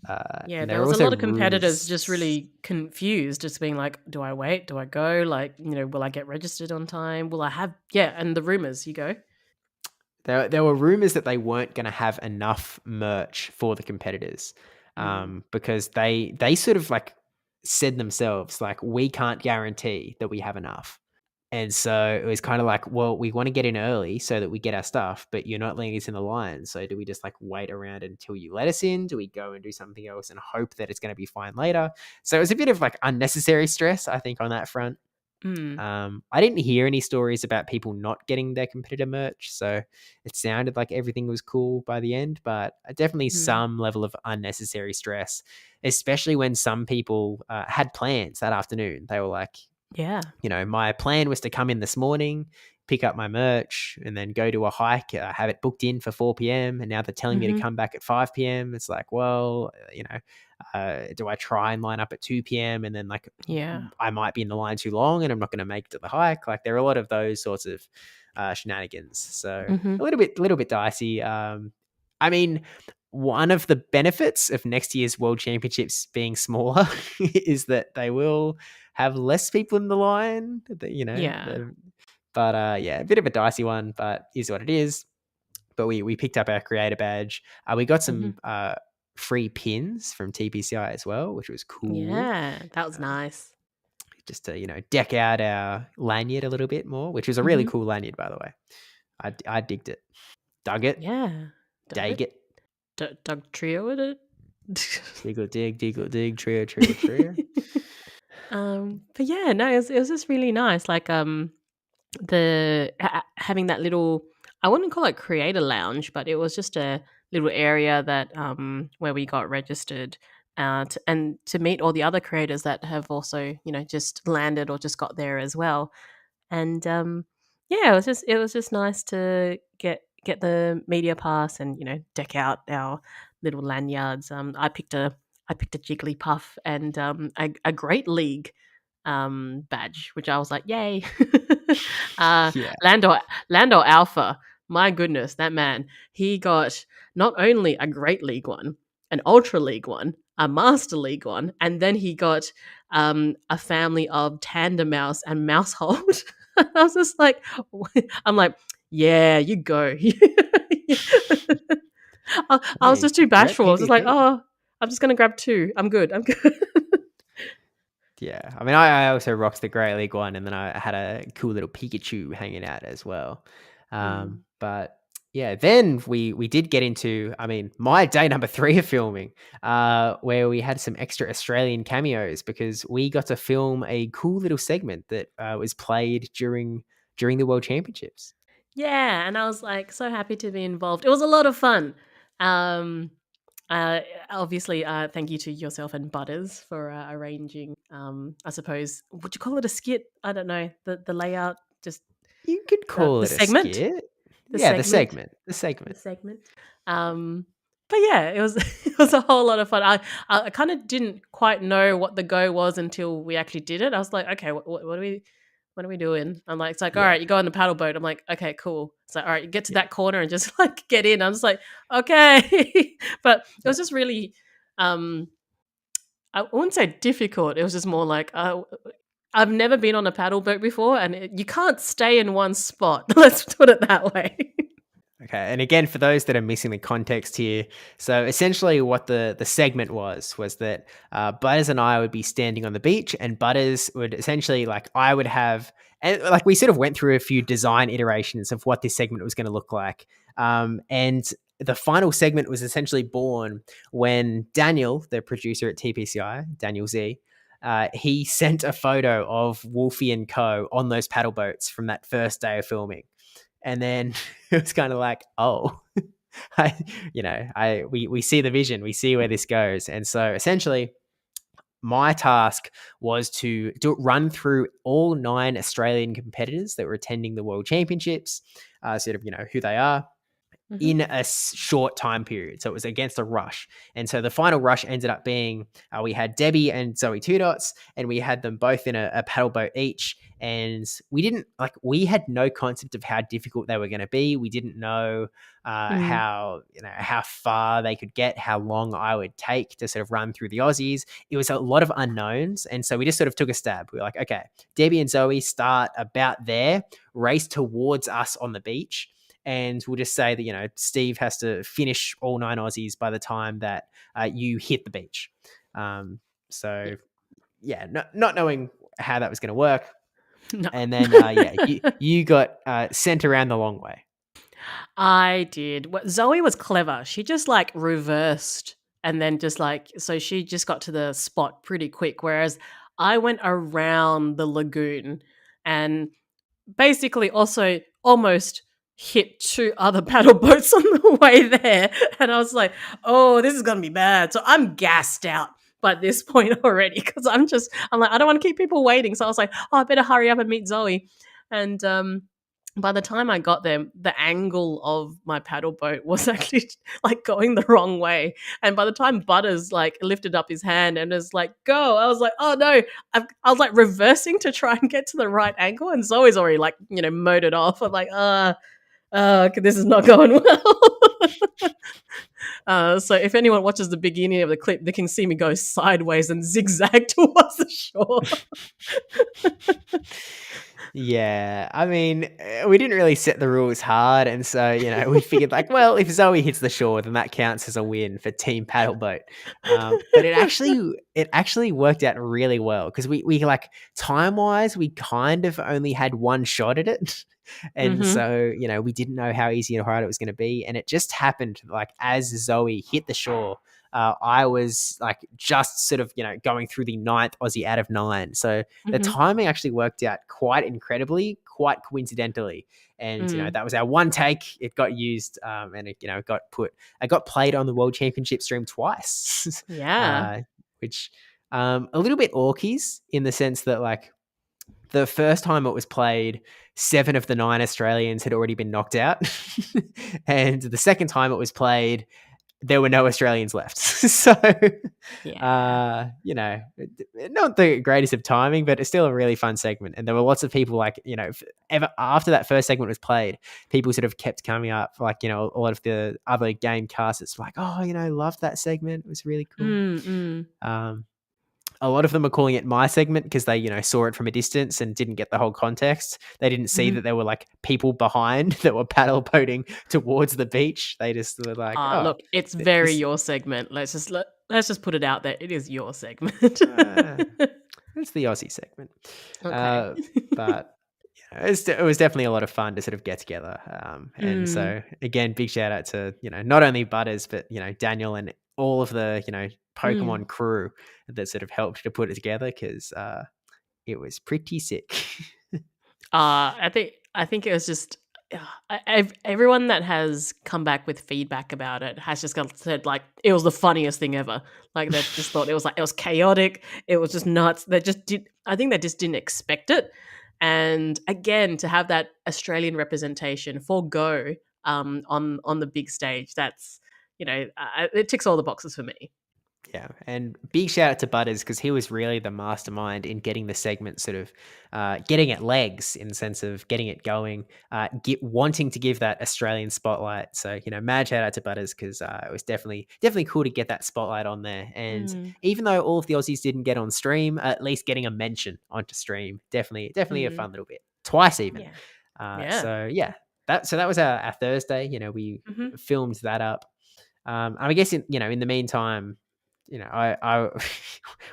B: Yeah,
A: And
B: there
A: there are
B: was a
A: also
B: lot of competitors just
A: rumors.
B: really confused, just being like, do I wait? Do I go? Like, will I get registered on time? Will I have, yeah, and the rumors, you go.
A: There were rumors that they weren't going to have enough merch for the competitors,
B: Mm,
A: because they sort of like said themselves like we can't guarantee that we have enough, and so it was kind of like, well, we want to get in early so that we get our stuff, but you're not letting us in the line. So do we just like wait around until you let us in? Do we go and do something else and hope that it's going to be fine later? So it was a bit of like unnecessary stress, I think, on that front.
B: mm,
A: I didn't hear any stories about people not getting their competitor merch, so it sounded like everything was cool by the end, but definitely
B: mm.
A: some level of unnecessary stress, especially when some people had plans that afternoon. They were like,
B: Yeah.
A: my plan was to come in this morning, pick up my merch and then go to a hike. I have it booked in for 4 p.m. and now they're telling me to come back at 5 p.m. It's like, well, do I try and line up at 2 p.m. and then like
B: Yeah.
A: I might be in the line too long and I'm not going to make it to the hike. Like there are a lot of those sorts of shenanigans. So a little bit dicey. I mean, one of the benefits of next year's World Championships being smaller is that they will have less people in the line.
B: Yeah.
A: But yeah, a bit of a dicey one, but is what it is. But we picked up our creator badge. We got some free pins from TPCI as well, which was cool.
B: Yeah, that was nice.
A: Just to deck out our lanyard a little bit more, which was a really cool lanyard, by the way. I digged it, dug it,
B: Yeah,
A: dig it,
B: dug trio with it.
A: diggle dig, trio.
B: But yeah, no, it was just really nice. Like having that little, I wouldn't call it creator lounge, but it was just a little area that where we got registered and to meet all the other creators that have also just landed or just got there as well. And yeah, it was just nice to get the media pass and deck out our little lanyards. I picked a Jigglypuff and a Great League badge, which I was like, yay.
A: Yeah.
B: Lando Alpha, my goodness, that man, he got not only a Great League one, an Ultra League one, a Master League one, and then he got a family of Tandem Mouse and Mousehold. I was just like, I'm like, yeah, you go. I was just too bashful. I was just like, oh, I'm just gonna grab 2. I'm good.
A: Yeah, I mean, I also rocked the Great League one, and then I had a cool little Pikachu hanging out as well. But yeah, then we did get into, I mean, my day number 3 of filming, where we had some extra Australian cameos because we got to film a cool little segment that was played during the World Championships.
B: Yeah, and I was like so happy to be involved. It was a lot of fun. Obviously, thank you to yourself and Butters for arranging. I suppose, would you call it a skit? I don't know the layout. Just
A: You could call it
B: segment.
A: A skit.
B: The
A: segment. The segment.
B: But yeah, it was it was a whole lot of fun. I kind of didn't quite know what the go was until we actually did it. I was like, okay, what are we doing? I'm like, it's like, all right, you go on the paddle boat. I'm like, okay, cool. It's like, all right, you get to that corner and just like get in. I'm just like, okay. But it was just really, I wouldn't say difficult. It was just more like, I've never been on a paddle boat before and you can't stay in one spot. Let's put it that way.
A: Okay, and again, for those that are missing the context here, so essentially what the segment was that Butters and I would be standing on the beach, and Butters would essentially, like, I would have, and like we sort of went through a few design iterations of what this segment was going to look like, and the final segment was essentially born when Daniel, the producer at TPCI, Daniel Z, he sent a photo of Wolfie and Co. on those paddle boats from that first day of filming. And then it was kind of like, oh, we see the vision, we see where this goes. And so essentially my task was to run through all 9 Australian competitors that were attending the World Championships, sort of, who they are, in a short time period. So it was against a rush. And so the final rush ended up being, we had Debbie and Zoe Two Dots, and we had them both in a paddle boat each. And we had no concept of how difficult they were going to be. We didn't know how far they could get, how long I would take to sort of run through the Aussies. It was a lot of unknowns. And so we just sort of took a stab. We were like, okay, Debbie and Zoe start about there, race towards us on the beach. And we'll just say that, Steve has to finish all 9 Aussies by the time that you hit the beach. Not knowing how that was going to work. No. And then, you got sent around the long way.
B: I did. Zoe was clever. She just like reversed and then just like, so she just got to the spot pretty quick. Whereas I went around the lagoon and basically also almost hit 2 other paddle boats on the way there. And I was like, oh, this is going to be bad. So I'm gassed out by this point already because I'm like, I don't want to keep people waiting. So I was like, oh, I better hurry up and meet Zoe. And by the time I got there, the angle of my paddle boat was actually like going the wrong way. And by the time Butters like lifted up his hand and was like, go, I was like, oh no. I was like reversing to try and get to the right angle. And Zoe's already like, motored off. I'm like, this is not going well. So if anyone watches the beginning of the clip, they can see me go sideways and zigzag towards the shore.
A: Yeah, I mean, we didn't really set the rules hard, and so we figured like, well, if Zoe hits the shore, then that counts as a win for Team Paddleboat. But it actually worked out really well because we like time wise, we kind of only had one shot at it, and so we didn't know how easy or hard it was going to be, and it just happened like as Zoe hit the shore. I was like just sort of, going through the 9th Aussie out of 9. So the timing actually worked out quite incredibly, quite coincidentally. And, that was our one take. It got used and it, got played on the World Championship stream twice.
B: Yeah.
A: Which a little bit Aussies in the sense that like the first time it was played, 7 of the 9 Australians had already been knocked out. And the second time it was played, there were no Australians left. So, not the greatest of timing, but it's still a really fun segment. And there were lots of people like, after that first segment was played, people sort of kept coming up, like, a lot of the other game casters like, oh, loved that segment. It was really cool. A lot of them are calling it my segment because they, saw it from a distance and didn't get the whole context. They didn't see that there were like people behind that were paddle boating towards the beach. They just were like, "Oh,
B: look, it's very your segment. Let's just put it out there. It is your segment. It's
A: the Aussie segment." Okay. But it was definitely a lot of fun to sort of get together. And so again, big shout out to not only Butters but Daniel and all of the Pokemon crew that sort of helped to put it together because it was pretty sick.
B: I think it was just everyone that has come back with feedback about it has just said like it was the funniest thing ever. Like they just thought it was chaotic. It was just nuts. I think they just didn't expect it. And again, to have that Australian representation for Go on the big stage, that's it ticks all the boxes for me.
A: Yeah, and big shout out to Butters because he was really the mastermind in getting the segment sort of getting it legs in the sense of getting it going, wanting to give that Australian spotlight. So mad shout out to Butters because it was definitely cool to get that spotlight on there. And even though all of the Aussies didn't get on stream, at least getting a mention onto stream definitely a fun little bit, twice even. So yeah, that was our Thursday. We filmed that up. I guess in the meantime. I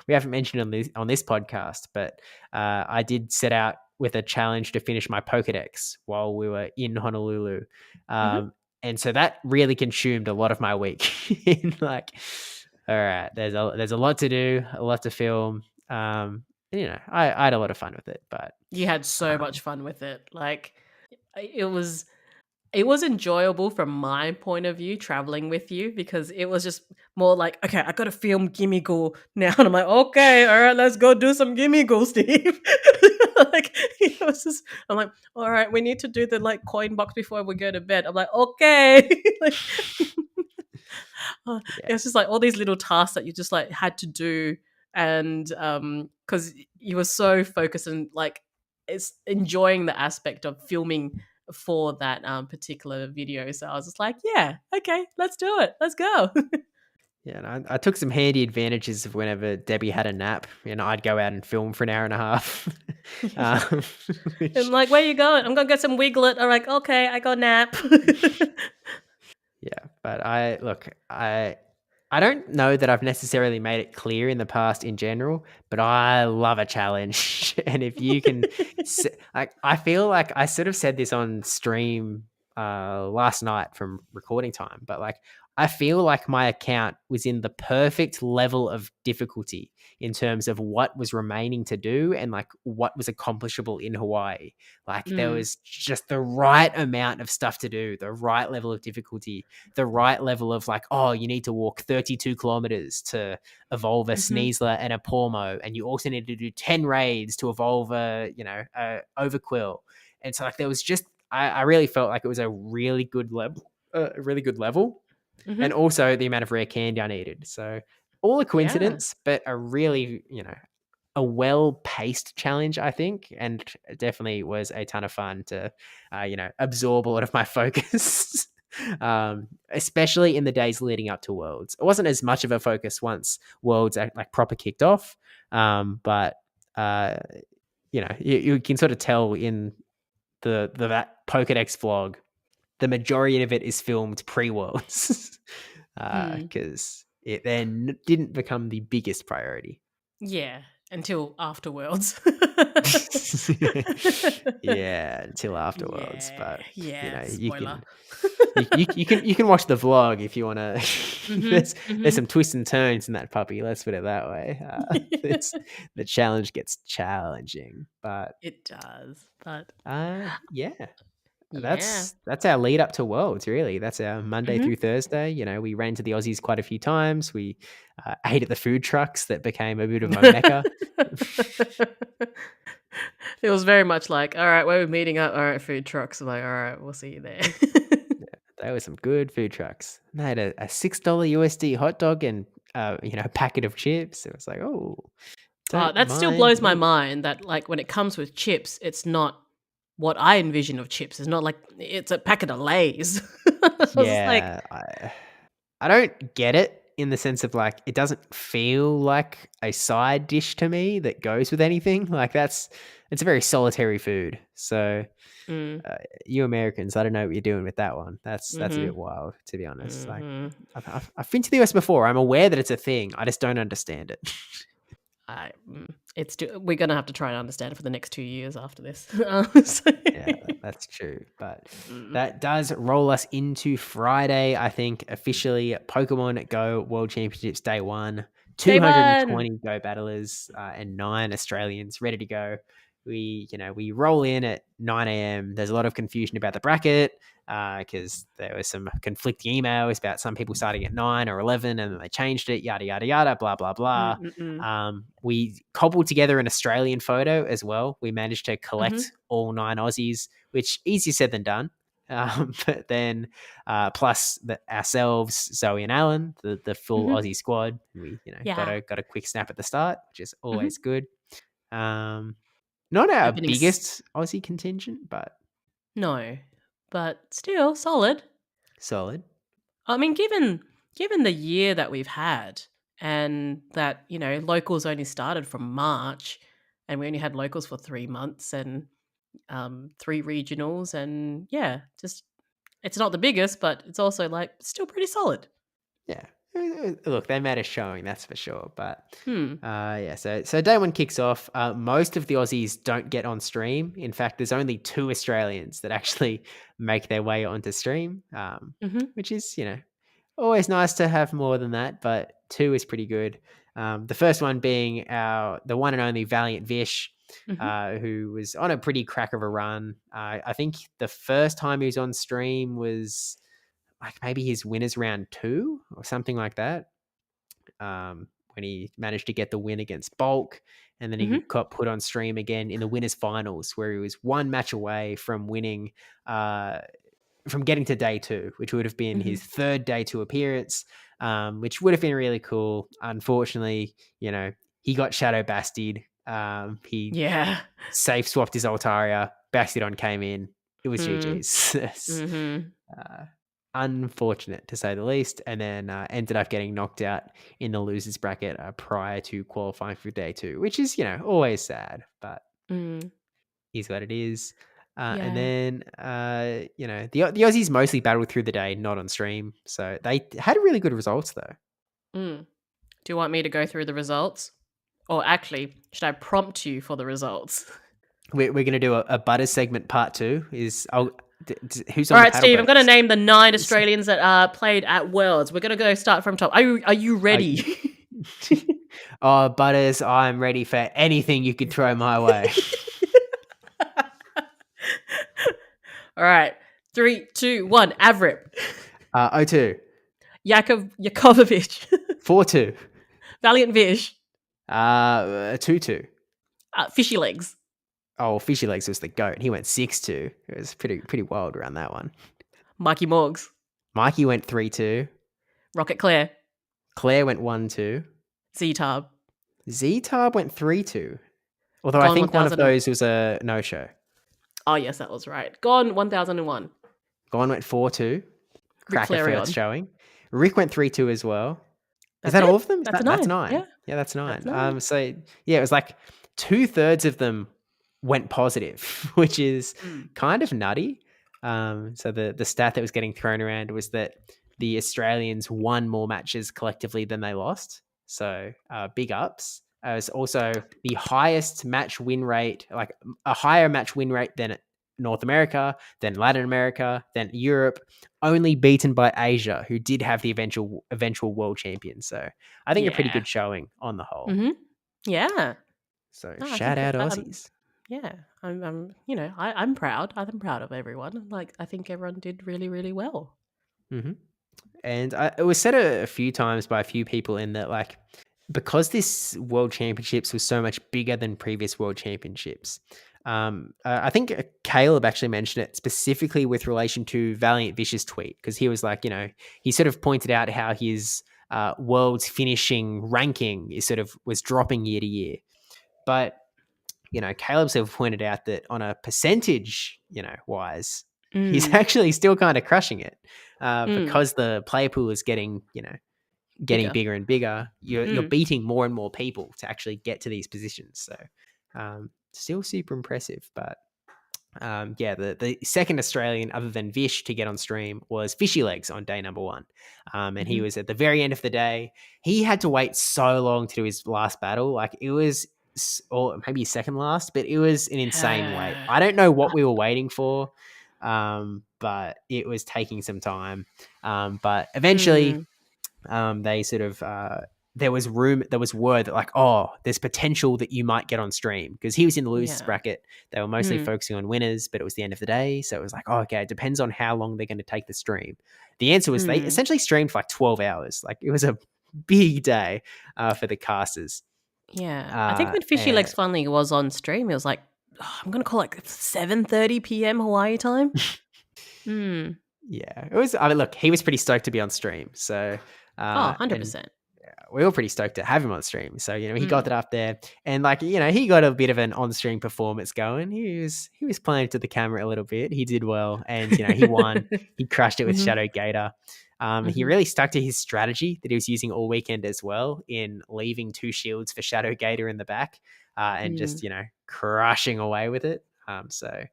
A: we haven't mentioned on this podcast, but I did set out with a challenge to finish my Pokedex while we were in Honolulu, and so that really consumed a lot of my week. In like, all right, there's a lot to do, a lot to film. I had a lot of fun with it, but
B: you had so much fun with it. Like it was enjoyable from my point of view traveling with you because it was just more like, okay, I got to film Gimmighoul now. And I'm like, okay, all right, let's go do some Gimmighoul, Steve. Like, it was just, I'm like, all right, we need to do the like coin box before we go to bed. I'm like, okay. Like, it was just like all these little tasks that you just like had to do. And because you were so focused and like, it's enjoying the aspect of filming for that particular video. So I was just like, yeah, okay, let's do it. Let's go.
A: Yeah, and I took some handy advantages of whenever Debbie had a nap, I'd go out and film for an hour and a half.
B: I'm like, where are you going? I'm going to get some Wiglet. I'm like, okay, I go nap.
A: Yeah, but I don't know that I've necessarily made it clear in the past in general, but I love a challenge. And if you can, I feel like I sort of said this on stream last night from recording time, but like I feel like my account was in the perfect level of difficulty in terms of what was remaining to do and like what was accomplishable in Hawaii. Like there was just the right amount of stuff to do, the right level of difficulty, the right level of like, oh, you need to walk 32 kilometers to evolve a Sneasler and a Pormo, and you also need to do 10 raids to evolve a Overquill. And so like there was just I really felt like it was a really good level, and
B: Mhm.
A: also the amount of rare candy I needed. So all a
B: Yeah.
A: coincidence, but a really, a well-paced challenge, I think, and it definitely was a ton of fun to, absorb a lot of my focus. Especially in the days leading up to Worlds. It wasn't as much of a focus once Worlds like proper kicked off, but uh, you can sort of tell in that Pokedex vlog, the majority of it is filmed pre-Worlds
B: Mm.
A: because it then didn't become the biggest priority.
B: Yeah, until afterwards.
A: Yeah, until afterwards.
B: Yeah,
A: But
B: yeah,
A: you
B: spoiler.
A: can you can watch the vlog if you want to.
B: Mhm,
A: There's
B: mhm.
A: some twists and turns in that puppy. Let's put it that way. The challenge gets challenging, but
B: It does, but
A: yeah,
B: yeah.
A: that's our lead up to Worlds. Really, that's our Monday
B: Mhm.
A: through Thursday. We ran to the Aussies quite a few times. We ate at the food trucks that became a bit of a mecca.
B: It was very much like, "All right, where are we meeting up? All right, food trucks." I'm like, "All right, we'll see you there."
A: There were some good food trucks. They had a $6 USD hot dog and a packet of chips. It was like, oh, don't
B: That still
A: mind
B: blows my
A: me.
B: mind that, like, when it comes with chips, it's not what I envision of chips. It's not like it's a packet of Lay's. I was just like,
A: Yeah, I don't get it in the sense of like it doesn't feel like a side dish to me that goes with anything. Like it's a very solitary food. So
B: mm,
A: you Americans, I don't know what you're doing with that one. That's a bit
B: mhm,
A: wild, to be honest. Like
B: mhm.
A: I've been to the US before. I'm aware that it's a thing. I just don't understand it.
B: We're gonna have to try and understand it for the next 2 years after this.
A: Yeah, that's true. But
B: Mm.
A: that does roll us into Friday, I think, officially Pokemon Go World Championships Day 1.
B: Day 1.
A: 220 Go battlers and 9 Australians ready to go. We roll in at 9 a.m. There's a lot of confusion about the bracket because there was some conflicting emails about some people starting at 9 or 11 and then they changed it, yada, yada, yada, blah, blah, blah.
B: Mm-mm-mm.
A: We cobbled together an Australian photo as well. We managed to
B: Mhm.
A: collect all 9 Aussies, which easier said than done. But then plus ourselves, Zoe and Alan, the full
B: Mhm.
A: Aussie squad. We got
B: Yeah.
A: a quick snap at the start, which is
B: Mhm.
A: always good. Not our
B: Opening
A: biggest Aussie contingent, but
B: No, but still solid.
A: solid.
B: I mean, given the year that we've had and that, locals only started from March and we only had locals for 3 months and 3 regionals and yeah, just it's not the biggest, but it's also like still pretty solid.
A: Yeah. Look, they made a showing, that's for sure. But
B: Hmm.
A: yeah, so day one kicks off. Most of the Aussies don't get on stream. In fact, there's only 2 Australians that actually make their way onto stream,
B: Mhm.
A: which is, always nice to have more than that, but 2 is pretty good. The first one being the one and only Valiant Vish,
B: Mhm.
A: who was on a pretty crack of a run. I think the first time he was on stream was like maybe his winners round 2 or something like that. When he managed to get the win against Bulk, and then he
B: Mhm.
A: got put on stream again in the winners finals, where he was one match away from winning, from getting to day 2, which would have been
B: Mhm.
A: his third day 2 appearance, which would have been really cool. Unfortunately, he got shadow bastied. He
B: Yeah.
A: safe swapped his Altaria. Bastidon came in. It was
B: Mm.
A: GG's.
B: Mhm.
A: uh, Unfortunate to say the least, and then ended up getting knocked out in the losers bracket prior to qualifying for day 2, which is always sad, but
B: Mm.
A: is what it is. And
B: Yeah.
A: then the Aussies mostly battled through the day, not on stream, so they had really good results though.
B: Mm. Do you want me to go through the results? Or actually, should I prompt you for the results?
A: We're going to do a butter segment part 2. Who's
B: All
A: on the
B: right,
A: paddle
B: Steve, I'm going to
A: boats?
B: name the 9 Australians that played at Worlds. We're going to go start from top. Are you
A: Uh,
B: ready?
A: oh, Butters, I'm ready for anything you could throw my way.
B: All right. 3, 2, 1. Avrip.
A: O2,
B: Yakovovich.
A: 4-2,
B: Valiant Vish.
A: 2-2,
B: Fishy Legs.
A: Oh, Fishy Legs was the GOAT. He went 6-2. It was pretty wild around that one.
B: Mikey Morgs.
A: Mikey went 3-2.
B: Rocket Claire.
A: Claire went 1-2.
B: Z-Tab.
A: Z-Tab went 3-2. Although I
B: Gone
A: think one of
B: 1000.
A: those was a no-show.
B: Oh, yes, that was right. Gone 1001.
A: Gone went 4-2. Cracker first
B: Flareon.
A: showing. Rick went 3-2 as well. Is
B: That's
A: that
B: it?
A: all of them?
B: That's a
A: That's
B: 9.
A: 9.
B: Yeah,
A: That's 9.
B: that's 9.
A: So yeah, it was like 2/3 of them went positive, which is kind of nutty. So the stat that was getting thrown around was that the Australians won more matches collectively than they lost. So big ups. It was also the highest match win rate, like a higher match win rate than North America, then Latin America, then Europe, only beaten by Asia, who did have the eventual world champion. So I think a pretty good showing on the whole.
B: Mm-hmm. Yeah.
A: So
B: No,
A: shout out Aussies.
B: Yeah, I'm proud. I'm proud of everyone. Like, I think everyone did really, really well.
A: Mm-hmm. And it was said a few times by a few people in that, like, because this World Championships was so much bigger than previous World Championships, I think Caleb actually mentioned it specifically with relation to Valiant Vicious tweet, because he was like, he sort of pointed out how his world's finishing ranking was dropping year to year. But, Caleb sort of pointed out that on a percentage, wise, he's actually still kind of crushing it because the player pool is getting bigger and bigger. You're beating more and more people to actually get to these positions. So still super impressive. But the second Australian other than Vish to get on stream was Fishy Legs on day number 1. And he was at the very end of the day. He had to wait so long to do his last battle. Like, it was, or maybe second last, but it was an insane wait. I don't know what we were waiting for, but it was taking some time. But eventually they sort of there was word that, like, oh, there's potential that you might get on stream, because he was in the losers bracket. They were mostly focusing on winners, but it was the end of the day, so it was like, oh, okay, it depends on how long they're going to take the stream. The answer was they essentially streamed for like 12 hours. Like, it was a big day for the casters.
B: Yeah, I think when Fishy Legs finally was on stream, it was like, I'm gonna call it 7:30 p.m. Hawaii time.
A: Yeah, it was. I mean, look, he was pretty stoked to be on stream. So
B: 100%.
A: We were pretty stoked to have him on stream. So, he got that up there, and like, he got a bit of an on-stream performance going. He was playing to the camera a little bit. He did well, and he won. He crushed it with Shadow Gator. He really stuck to his strategy that he was using all weekend as well, in leaving 2 shields for Shadow Gator in the back, and just crushing away with it. So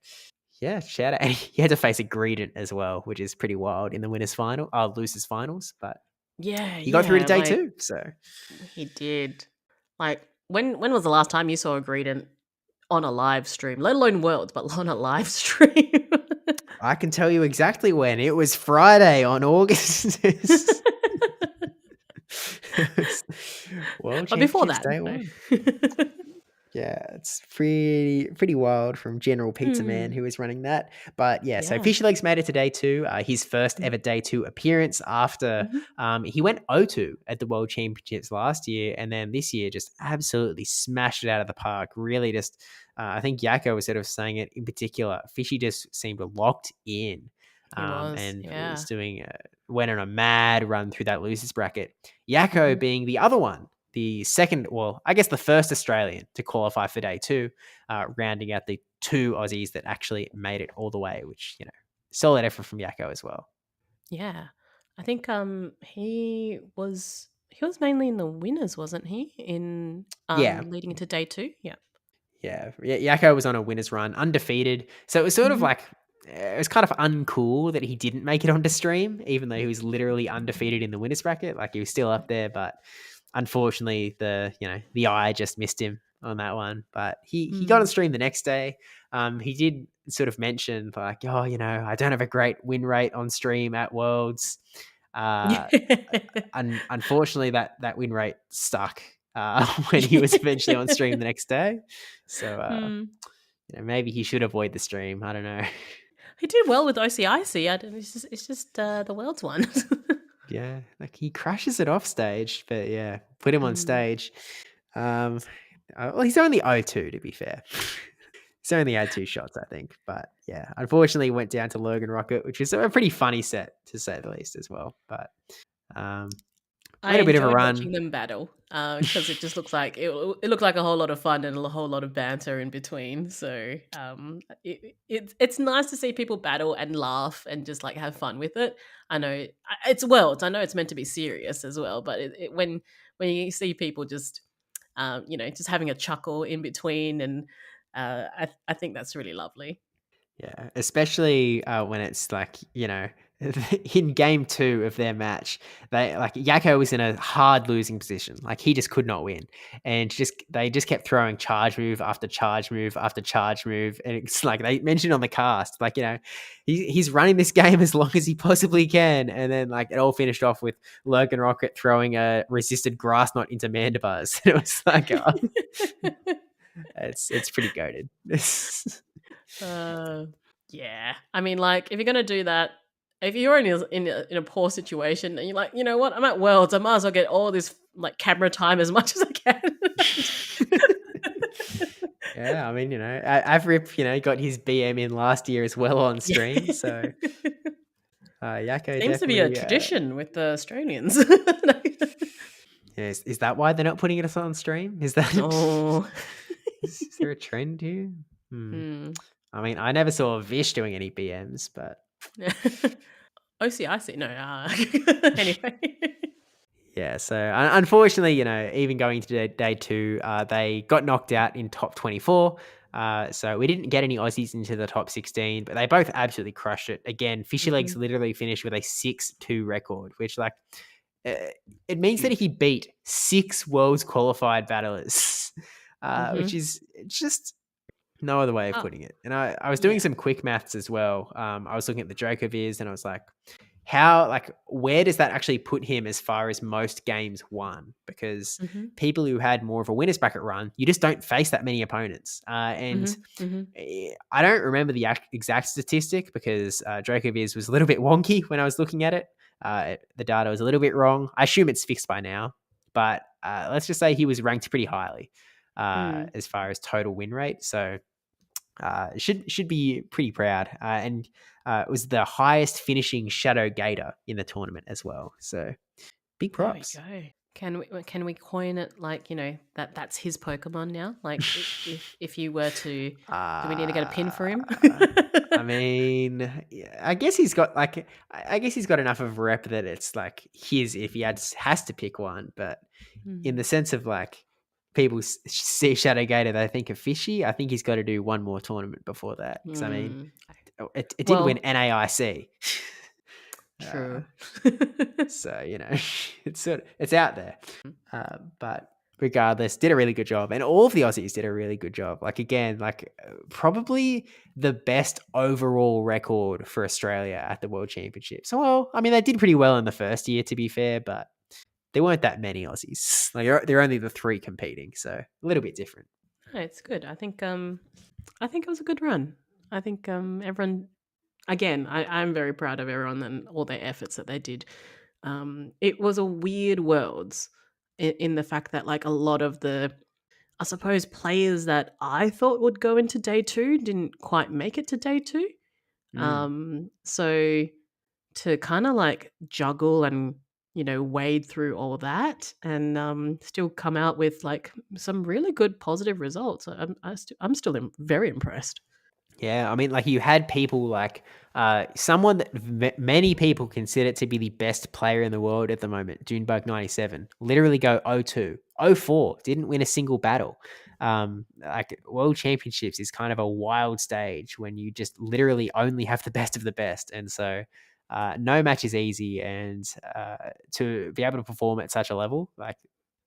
A: yeah, shout out. And he had to face a Greedent as well, which is pretty wild in the losers finals. But
B: yeah,
A: he got through to day 2. So
B: he did. Like, when was the last time you saw a Greedent on a live stream, let alone Worlds, but on a live stream?
A: I can tell you exactly when. It was Friday on August. World
B: But before
A: Championships
B: that,
A: day 1. Yeah, it's pretty wild from General Pizza Man, who was running that. But so Fishy Legs made it to day 2, his first ever day 2 appearance after he went 0-2 at the World Championships last year, and then this year just absolutely smashed it out of the park. Really just, I think Yakko was sort of saying it in particular, Fishy just seemed locked in. Was doing went on a mad run through that losers bracket. Yakko being the other one, the second, well, I guess the first Australian to qualify for day 2, rounding out the 2 Aussies that actually made it all the way, which, solid effort from Yakko as well.
B: Yeah. I think he was mainly in the winners, wasn't he? In leading into day 2? Yeah.
A: Yeah. Yakko was on a winners run, undefeated. So it was sort of like, it was kind of uncool that he didn't make it onto stream, even though he was literally undefeated in the winners bracket. Like, he was still up there, but unfortunately, the eye just missed him on that one. But he got on stream the next day. He did sort of mention, like, oh, I don't have a great win rate on stream at Worlds. Unfortunately, that win rate stuck when he was eventually on stream the next day. So maybe he should avoid the stream. I don't know.
B: He did well with OCIC. It's just the Worlds one.
A: Yeah, like, he crashes it off stage, but yeah, put him on stage. Well, he's only 0-2, to be fair. He's only had 2 shots, I think. But yeah, unfortunately, went down to Logan Rocket, which is a pretty funny set to say the least as well. But
B: I
A: little bit of a
B: enjoyed
A: run.
B: watching them battle because it just looks like it looked like a whole lot of fun and a whole lot of banter in between. So it's nice to see people battle and laugh and just like have fun with it. I know it's Worlds. I know it's meant to be serious as well, but when you see people just just having a chuckle in between, and I think that's really lovely.
A: Yeah, especially when it's like, in game 2 of their match, they like Yakko was in a hard losing position. Like he just could not win. And they just kept throwing charge move after charge move after charge move. And it's like they mentioned on the cast, like, he's running this game as long as he possibly can. And then like it all finished off with Logan Rocket throwing a resisted grass knot into Mandibuzz. It was like, it's pretty goated.
B: Yeah. I mean, like, if you're gonna do that, if you're in a poor situation and you're like, you know what, I'm at Worlds, I might as well get all this like camera time as much as I can.
A: Yeah, I mean, Avrip, got his BM in last year as well on stream. So Yakko
B: Seems to be a
A: definitely.
B: tradition with the Australians.
A: Is that why they're not putting it on stream? Is that?
B: Oh.
A: Is there a trend here?
B: Hmm.
A: I mean, I never saw Vish doing any BMs, but
B: OCIC, no. Anyway.
A: yeah. So unfortunately, even going into day 2, they got knocked out in top 24. So we didn't get any Aussies into the top 16, but they both absolutely crushed it. Again, Fishy Legs literally finished with a 6-2 record, which it means that he beat 6 Worlds qualified battlers, which is just no other way of putting it. And I was doing some quick maths as well. I was looking at the Djokovic and I was like, where does that actually put him as far as most games won? Because people who had more of a winner's bracket run, you just don't face that many opponents. I don't remember the exact statistic because Djokovic was a little bit wonky when I was looking at it. The data was a little bit wrong. I assume it's fixed by now, but let's just say he was ranked pretty highly as far as total win rate. So should be pretty proud. And it was the highest finishing Shadow Gator in the tournament as well. So big props.
B: There we go. Can we coin it like, that's his Pokemon now? Like if you were to, do we need to get a pin for him?
A: I mean, I guess he's got enough of a rep that it's like his if he has to pick one. But in the sense of like people see Shadow Gator, they think of Fishy. I think he's got to do one more tournament before that. Because I mean, it did win NAIC.
B: True.
A: So it's out there. But regardless, did a really good job, and all of the Aussies did a really good job. Like again, probably the best overall record for Australia at the World Championship. So, well, I mean, they did pretty well in the first year, to be fair, but there weren't that many Aussies. Like they're only the 3 competing, so a little bit different.
B: Oh, it's good. I think it was a good run. I think everyone. Again, I'm very proud of everyone and all their efforts that they did. It was a weird Worlds in the fact that like a lot of the, I suppose, players that I thought would go into day 2 didn't quite make it to day 2. So to kind of like juggle and wade through all that and still come out with like some really good positive results. I'm still very impressed.
A: Yeah, I mean, like you had people like someone that many people consider to be the best player in the world at the moment, Junebug 97, literally go 0-2, 0-4, didn't win a single battle. Like World Championships is kind of a wild stage when you just literally only have the best of the best. And so no match is easy. And to be able to perform at such a level, like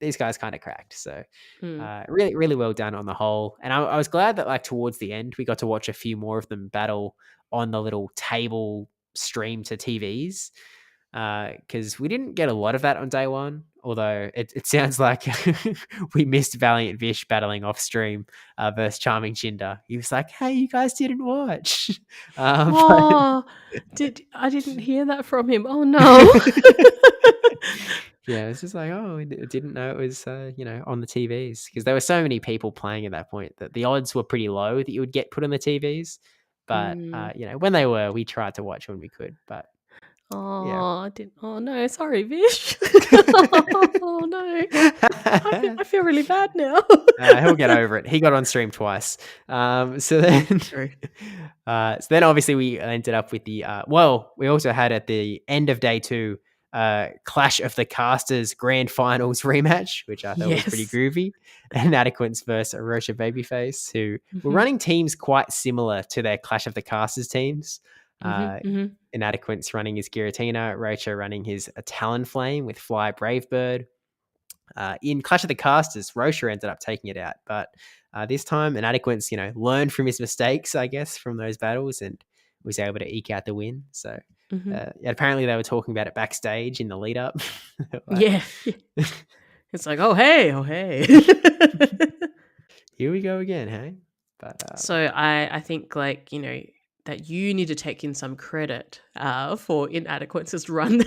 A: these guys kind of cracked. So really, really well done on the whole. And I was glad that like towards the end, we got to watch a few more of them battle on the little table stream to TVs. Because we didn't get a lot of that on day 1, although it sounds like we missed Valiant Vish battling off stream versus Charming Chinder. He was like, hey, you guys didn't watch.
B: I didn't hear that from him. Oh no.
A: Yeah, it's just like, oh, I didn't know it was, on the TVs because there were so many people playing at that point that the odds were pretty low that you would get put on the TVs. But
B: Mm.
A: when they were, we tried to watch when we could. But yeah.
B: Oh, I didn't. Oh no, sorry, Vish. Oh no, I feel really bad now.
A: He'll get over it. He got on stream twice. So then,
B: True.
A: so then obviously we ended up with the we also had at the end of day 2 Clash of the Casters Grand Finals rematch, which I thought was pretty
B: Yes.
A: groovy. Inadequates versus Arosha Babyface, who were running teams quite similar to their Clash of the Casters teams. Inadequates running his Giratina, Rocha running his Talonflame with Fly Bravebird. In Clash of the Casters, Rocha ended up taking it out, but this time Inadequates, learned from his mistakes, I guess, from those battles and was able to eke out the win. So apparently they were talking about it backstage in the lead up.
B: Yeah. It's like, oh hey.
A: Here we go again, hey? But
B: So I think that you need to take in some credit for Inadequate's run.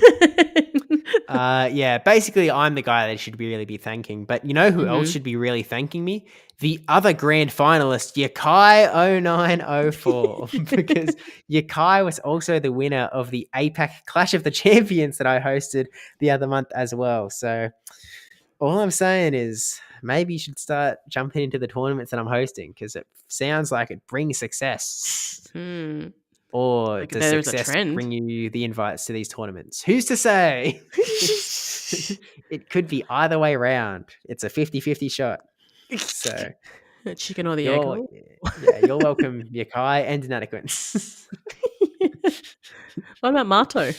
A: basically I'm the guy that should really be thanking. But you know who else should be really thanking me? The other grand finalist, Yakai0904, because Yakai was also the winner of the APAC Clash of the Champions that I hosted the other month as well. So all I'm saying is maybe you should start jumping into the tournaments that I'm hosting because it sounds like it brings success. Or
B: Like
A: does
B: there's a
A: success
B: trend.
A: bring you the invites to these tournaments? Who's to say? It could be either way around. It's a 50-50 shot. So
B: Chicken or the egg.
A: you're welcome, Yakai and Inadequates.
B: What about Mato?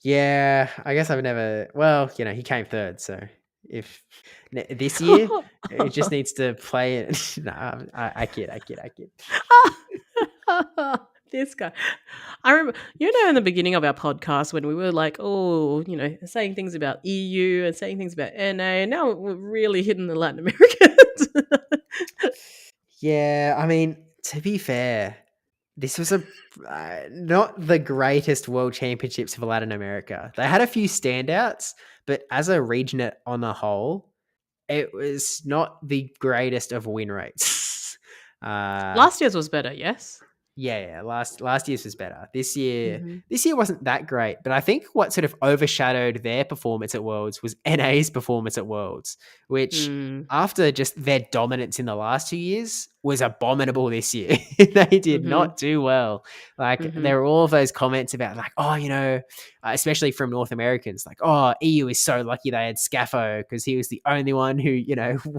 A: Yeah, I guess I've never. Well, he came third, so if this year it just needs to play it. No, I kid.
B: This guy. I remember, in the beginning of our podcast when we were like, saying things about EU and saying things about NA, and now we're really hitting the Latin Americans.
A: Yeah, I mean, to be fair, this was not the greatest World Championships for Latin America. They had a few standouts, but as a region on the whole, it was not the greatest of win rates.
B: Last year's was better, yes.
A: Yeah. Last year's was better. This year wasn't that great, but I think what sort of overshadowed their performance at Worlds was NA's performance at Worlds, which after just their dominance in the last 2 years was abominable this year. They did not do well. Like there were all of those comments about like, especially from North Americans, like, oh, EU is so lucky they had Scaffo because he was the only one who,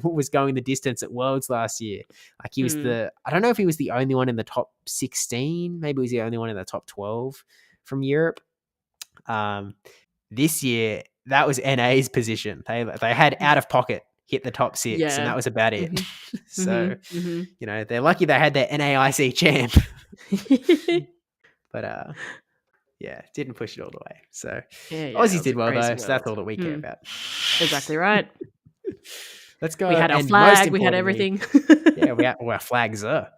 A: was going the distance at Worlds last year. Like he was I don't know if he was the only one in the top 16, maybe he was the only one in the top 12 from Europe. This year, that was NA's position. They had out of pocket hit the top 6, and that was about it. So, they're lucky they had their NAIC champ. But didn't push it all the way. So Aussies did well though, so that's all that we care about.
B: Exactly right.
A: Let's go.
B: We had our flag, we had everything.
A: Our flags are.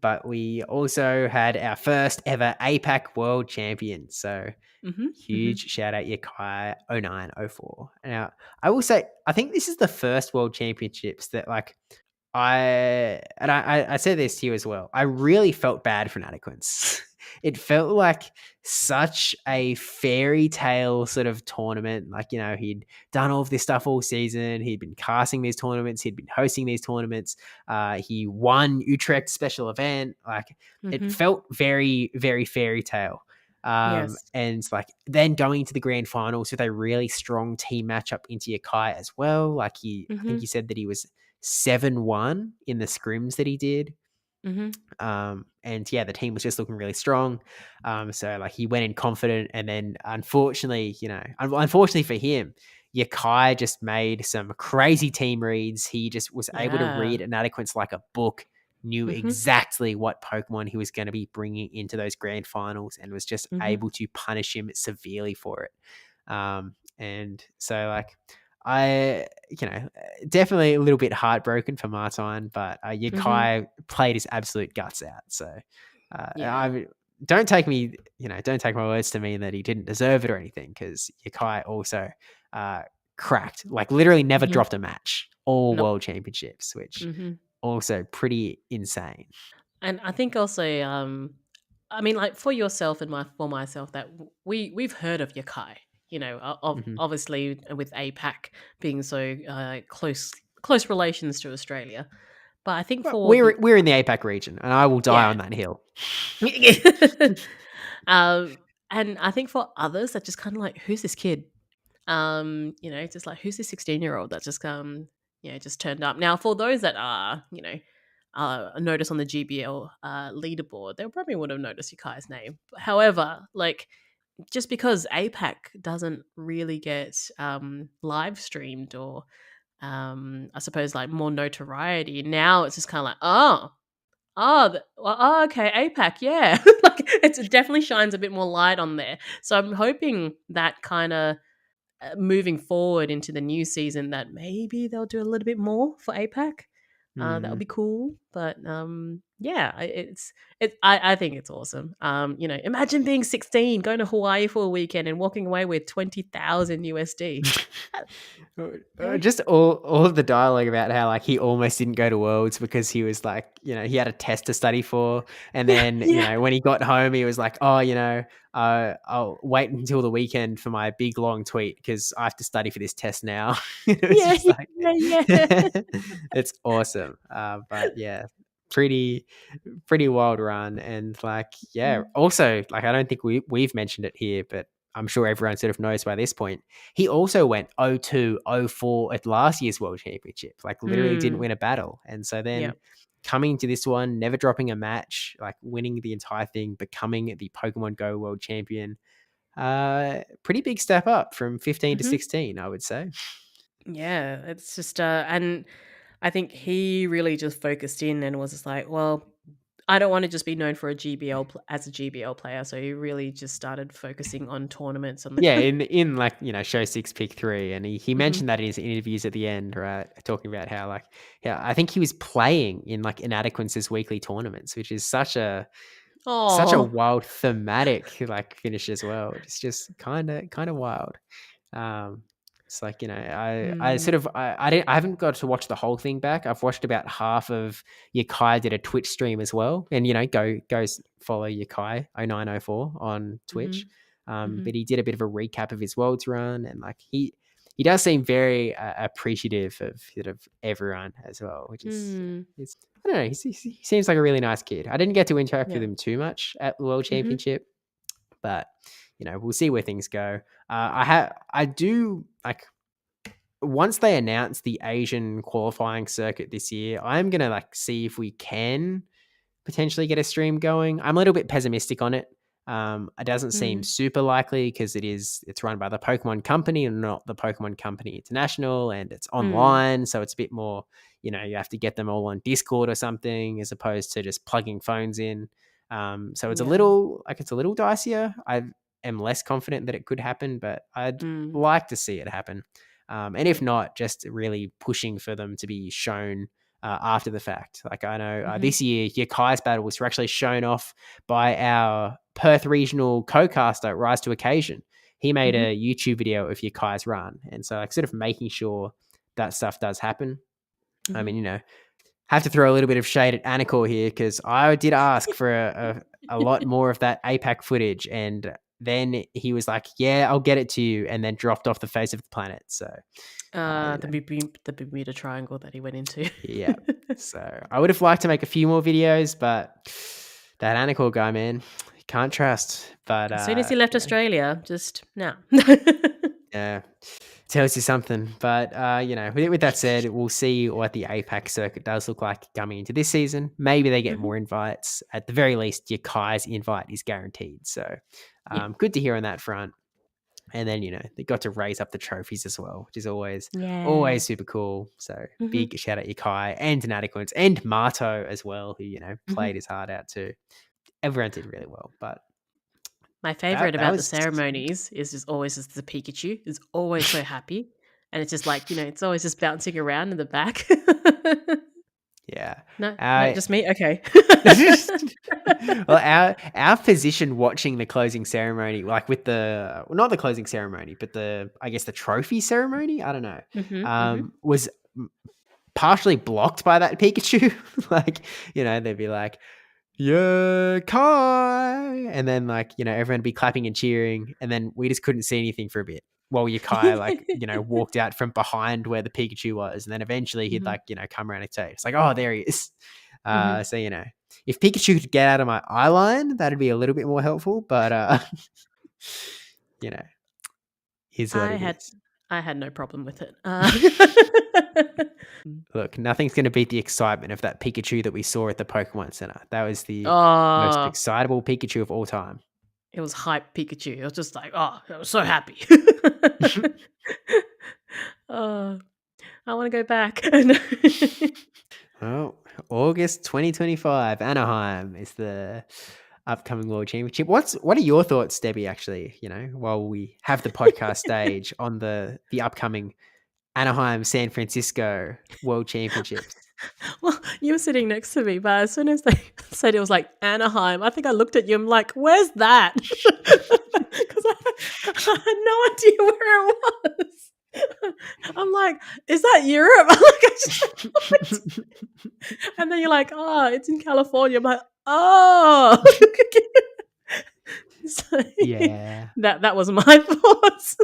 A: But we also had our first ever APAC World Champion. So huge shout out Yakai 0904. Now, I will say, I think this is the first World Championships that I said this to you as well. I really felt bad for Inadequates. It felt like such a fairy tale sort of tournament. Like, he'd done all of this stuff all season. He'd been casting these tournaments. He'd been hosting these tournaments. He won Utrecht special event. Like it felt very, very fairy tale.
B: Yes.
A: And then going to the grand finals with a really strong team matchup into Yakai as well. Like I think he said that he was 7-1 in the scrims that he did. And the team was just looking really strong. So he went in confident, and then unfortunately for him, Yakai just made some crazy team reads. He just was able to read Inadequates like a book, knew exactly what Pokemon he was going to be bringing into those grand finals, and was just able to punish him severely for it. And so I, definitely a little bit heartbroken for Martin, but Yakai played his absolute guts out. So don't take me, don't take my words to mean that he didn't deserve it or anything, because Yakai also cracked, like literally never
B: Mhm.
A: dropped a match, all
B: Nope.
A: world championships, which
B: Mhm.
A: also pretty insane.
B: And I think also, I mean, like for yourself and for myself, that we've heard of Yakai. Of
A: Mhm.
B: obviously with APAC being so close relations to Australia. But I think
A: Well,
B: for the
A: we're in the APAC region, and I will die
B: yeah,
A: on that hill.
B: and I think for others that just kind of like, who's this kid? Just like, who's this 16-year-old that just just turned up. Now, for those that are notice on the GBL leaderboard, they probably would have noticed Yukai's name. However, like just because APAC doesn't really get live streamed or I suppose like more notoriety, now it's just kind of like, okay, APAC, yeah. Like it definitely shines a bit more light on there. So I'm hoping that kind of moving forward into the new season that maybe they'll do a little bit more for APAC. That would
A: Mm.
B: be cool. But yeah, I think it's awesome. Imagine being 16, going to Hawaii for a weekend and walking away with 20,000 USD. Yeah.
A: Just all of the dialogue about how like he almost didn't go to Worlds because he was like, he had a test to study for, and
B: Yeah,
A: then
B: yeah,
A: when he got home, he was like, oh, I'll wait until the weekend for my big long tweet because I have to study for this test now. It was
B: yeah,
A: just like,
B: yeah, yeah.
A: it's awesome. But yeah, pretty pretty wild run, and like, yeah,
B: Mm.
A: also like I don't think we've mentioned it here, but I'm sure everyone sort of knows by this point. He also went 0-2, 0-4 at last year's World Championship, like literally didn't
B: Mm.
A: win a battle. And so
B: Yeah.
A: then coming to this one, never dropping a match, like winning the entire thing, becoming the Pokemon Go World Champion. Pretty big step up from 15 to
B: Hmm.
A: 16, I would say.
B: Yeah, it's just and I think he really just focused in and was just like, well, I don't want to just be known for as a GBL player. So he really just started focusing on tournaments and
A: Yeah, in like, show six, pick three. And he
B: Mhm.
A: mentioned that in his interviews at the end, right? Talking about how like, yeah, I think he was playing in like Inadequence's weekly tournaments, which is such a
B: Oh.
A: wild thematic like finish as well. It's just kind of wild. Um, it's like, I sort
B: Mm.
A: of I haven't got to watch the whole thing back. I've watched about half of Yakai did a Twitch stream as well, and follow Yakai 0904 on Twitch.
B: Mhm. Mhm.
A: But he did a bit of a recap of his worlds run, and like he does seem very appreciative of sort of everyone as well, which is
B: Mm.
A: it's I don't know. He seems like a really nice kid. I didn't get to interact with
B: Yeah.
A: him too much at the World
B: Mhm.
A: Championship, but we'll see where things go. I do like once they announce the Asian qualifying circuit this year, I'm gonna like see if we can potentially get a stream going. I'm a little bit pessimistic on it. It doesn't seem
B: Mm.
A: super likely because it's run by the Pokemon Company and not the Pokemon Company International, and it's
B: Mm.
A: online, so it's a bit more. You have to get them all on Discord or something as opposed to just plugging phones in. So
B: Yeah.
A: it's a little dicier. I am less confident that it could happen, but I'd
B: Mm.
A: like to see it happen. And if
B: Yeah.
A: not, just really pushing for them to be shown after the fact. Like I know
B: Mhm.
A: this year, your Kai's battles were actually shown off by our Perth regional co-caster, Rise to Occasion. He made
B: Mhm.
A: a YouTube video of your Kai's run. And so like sort of making sure that stuff does happen. I
B: Mhm.
A: mean, have to throw a little bit of shade at Anacor here because I did ask for a lot more of that APAC footage. And then he was like, yeah, I'll get it to you. And then dropped off the face of the planet. So,
B: The Bermuda Triangle that he went into.
A: yeah. So I would have liked to make a few more videos, but that Anacor guy, man, can't trust. But
B: As soon as he left Australia, just now.
A: yeah, tells you something. But with that said, we'll see what the APAC circuit does look like coming into this season. Maybe they get
B: Mhm.
A: more invites. At the very least, your Kai's invite is guaranteed. So
B: Yeah.
A: good to hear on that front. And then, they got to raise up the trophies as well, which is
B: Yeah.
A: always super cool. So
B: Mhm.
A: big shout out Yakai and Inadequates and Marto as well, who,
B: Mhm.
A: played his heart out too. Everyone did really well. But
B: My favorite
A: that
B: about the
A: was
B: ceremonies is just always just the Pikachu is always so happy, and it's just like, it's always just bouncing around in the back.
A: Yeah.
B: No, just me. Okay.
A: Well, our position watching the closing ceremony, like with not the closing ceremony, but I guess the trophy ceremony, I don't know, was partially blocked by that Pikachu. Like, they'd be like, yeah, Kai, and then everyone would be clapping and cheering, and then we just couldn't see anything for a bit while Yakai walked out from behind where the Pikachu was, and then eventually he'd come around and say, it's like, oh, there he is. So if Pikachu could get out of my eye line, that'd be a little bit more helpful, but is what it is.
B: I had no problem with it.
A: Look, nothing's going to beat the excitement of that Pikachu that we saw at the Pokemon Center. That was the most excitable Pikachu of all time.
B: It was hype Pikachu. It was just like, I was so happy. I want to go back.
A: Well, August 2025, Anaheim is the upcoming World Championship. What are your thoughts, Debbie, actually, while we have the podcast stage on the upcoming Anaheim, San Francisco World Championships?
B: Well, you were sitting next to me, but as soon as they said it was like Anaheim, I think I looked at you. I'm like, "Where's that?" Because I had no idea where it was. I'm like, "Is that Europe?" I'm like, and then you're like, "Oh, it's in California." I'm like, "Oh." So,
A: yeah,
B: that was my thoughts.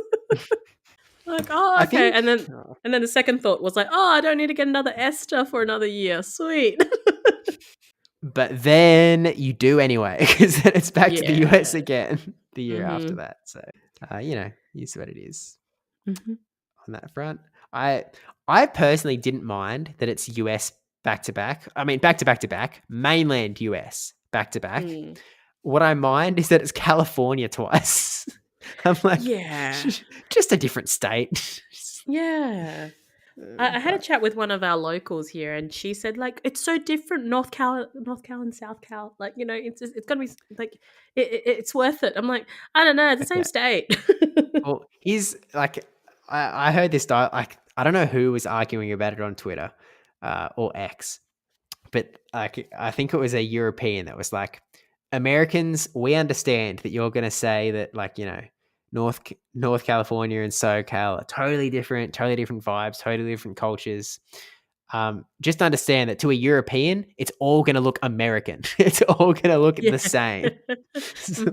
B: Like, oh, okay. And then the second thought was like, oh, I don't need to get another Esther for another year. Sweet.
A: But then you do anyway, because then it's back to the US again the year after that. So, is what it is on that front. I personally didn't mind that it's US back-to-back. I mean, back-to-back-to-back, mainland US back-to-back. What I mind is that it's California twice. I'm like, just a different state.
B: Yeah. I had a chat with one of our locals here, and she said, like, it's so different, North Cal and South Cal. Like, it's gonna be like, it's worth it. I'm like, I don't know, it's the same state.
A: Well, I heard this. Like, I don't know who was arguing about it on Twitter or X, but I think it was a European that was like, Americans, we understand that you're gonna say that, like, North California and SoCal are totally different vibes, totally different cultures. Just understand that to a European, it's all going to look American. It's all going to look the same. It's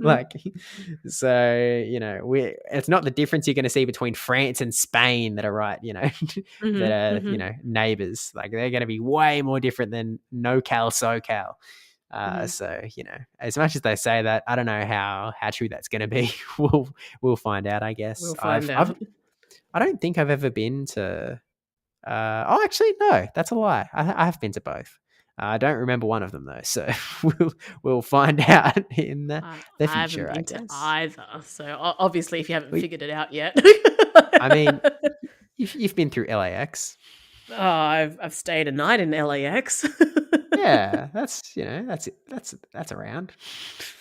A: not the difference you're going to see between France and Spain that are right, that are, neighbors. Like, they're going to be way more different than NoCal, SoCal. So, as much as they say that, I don't know how true that's going to be. We'll find out, I guess.
B: We'll find out.
A: I don't think I've ever been to. Actually, no, that's a lie. I have been to both. I don't remember one of them though, so we'll find out in the future.
B: I haven't been to either. So obviously, if you haven't figured it out yet,
A: I mean, you've been through LAX.
B: Oh, I've stayed a night in LAX.
A: Yeah, that's around.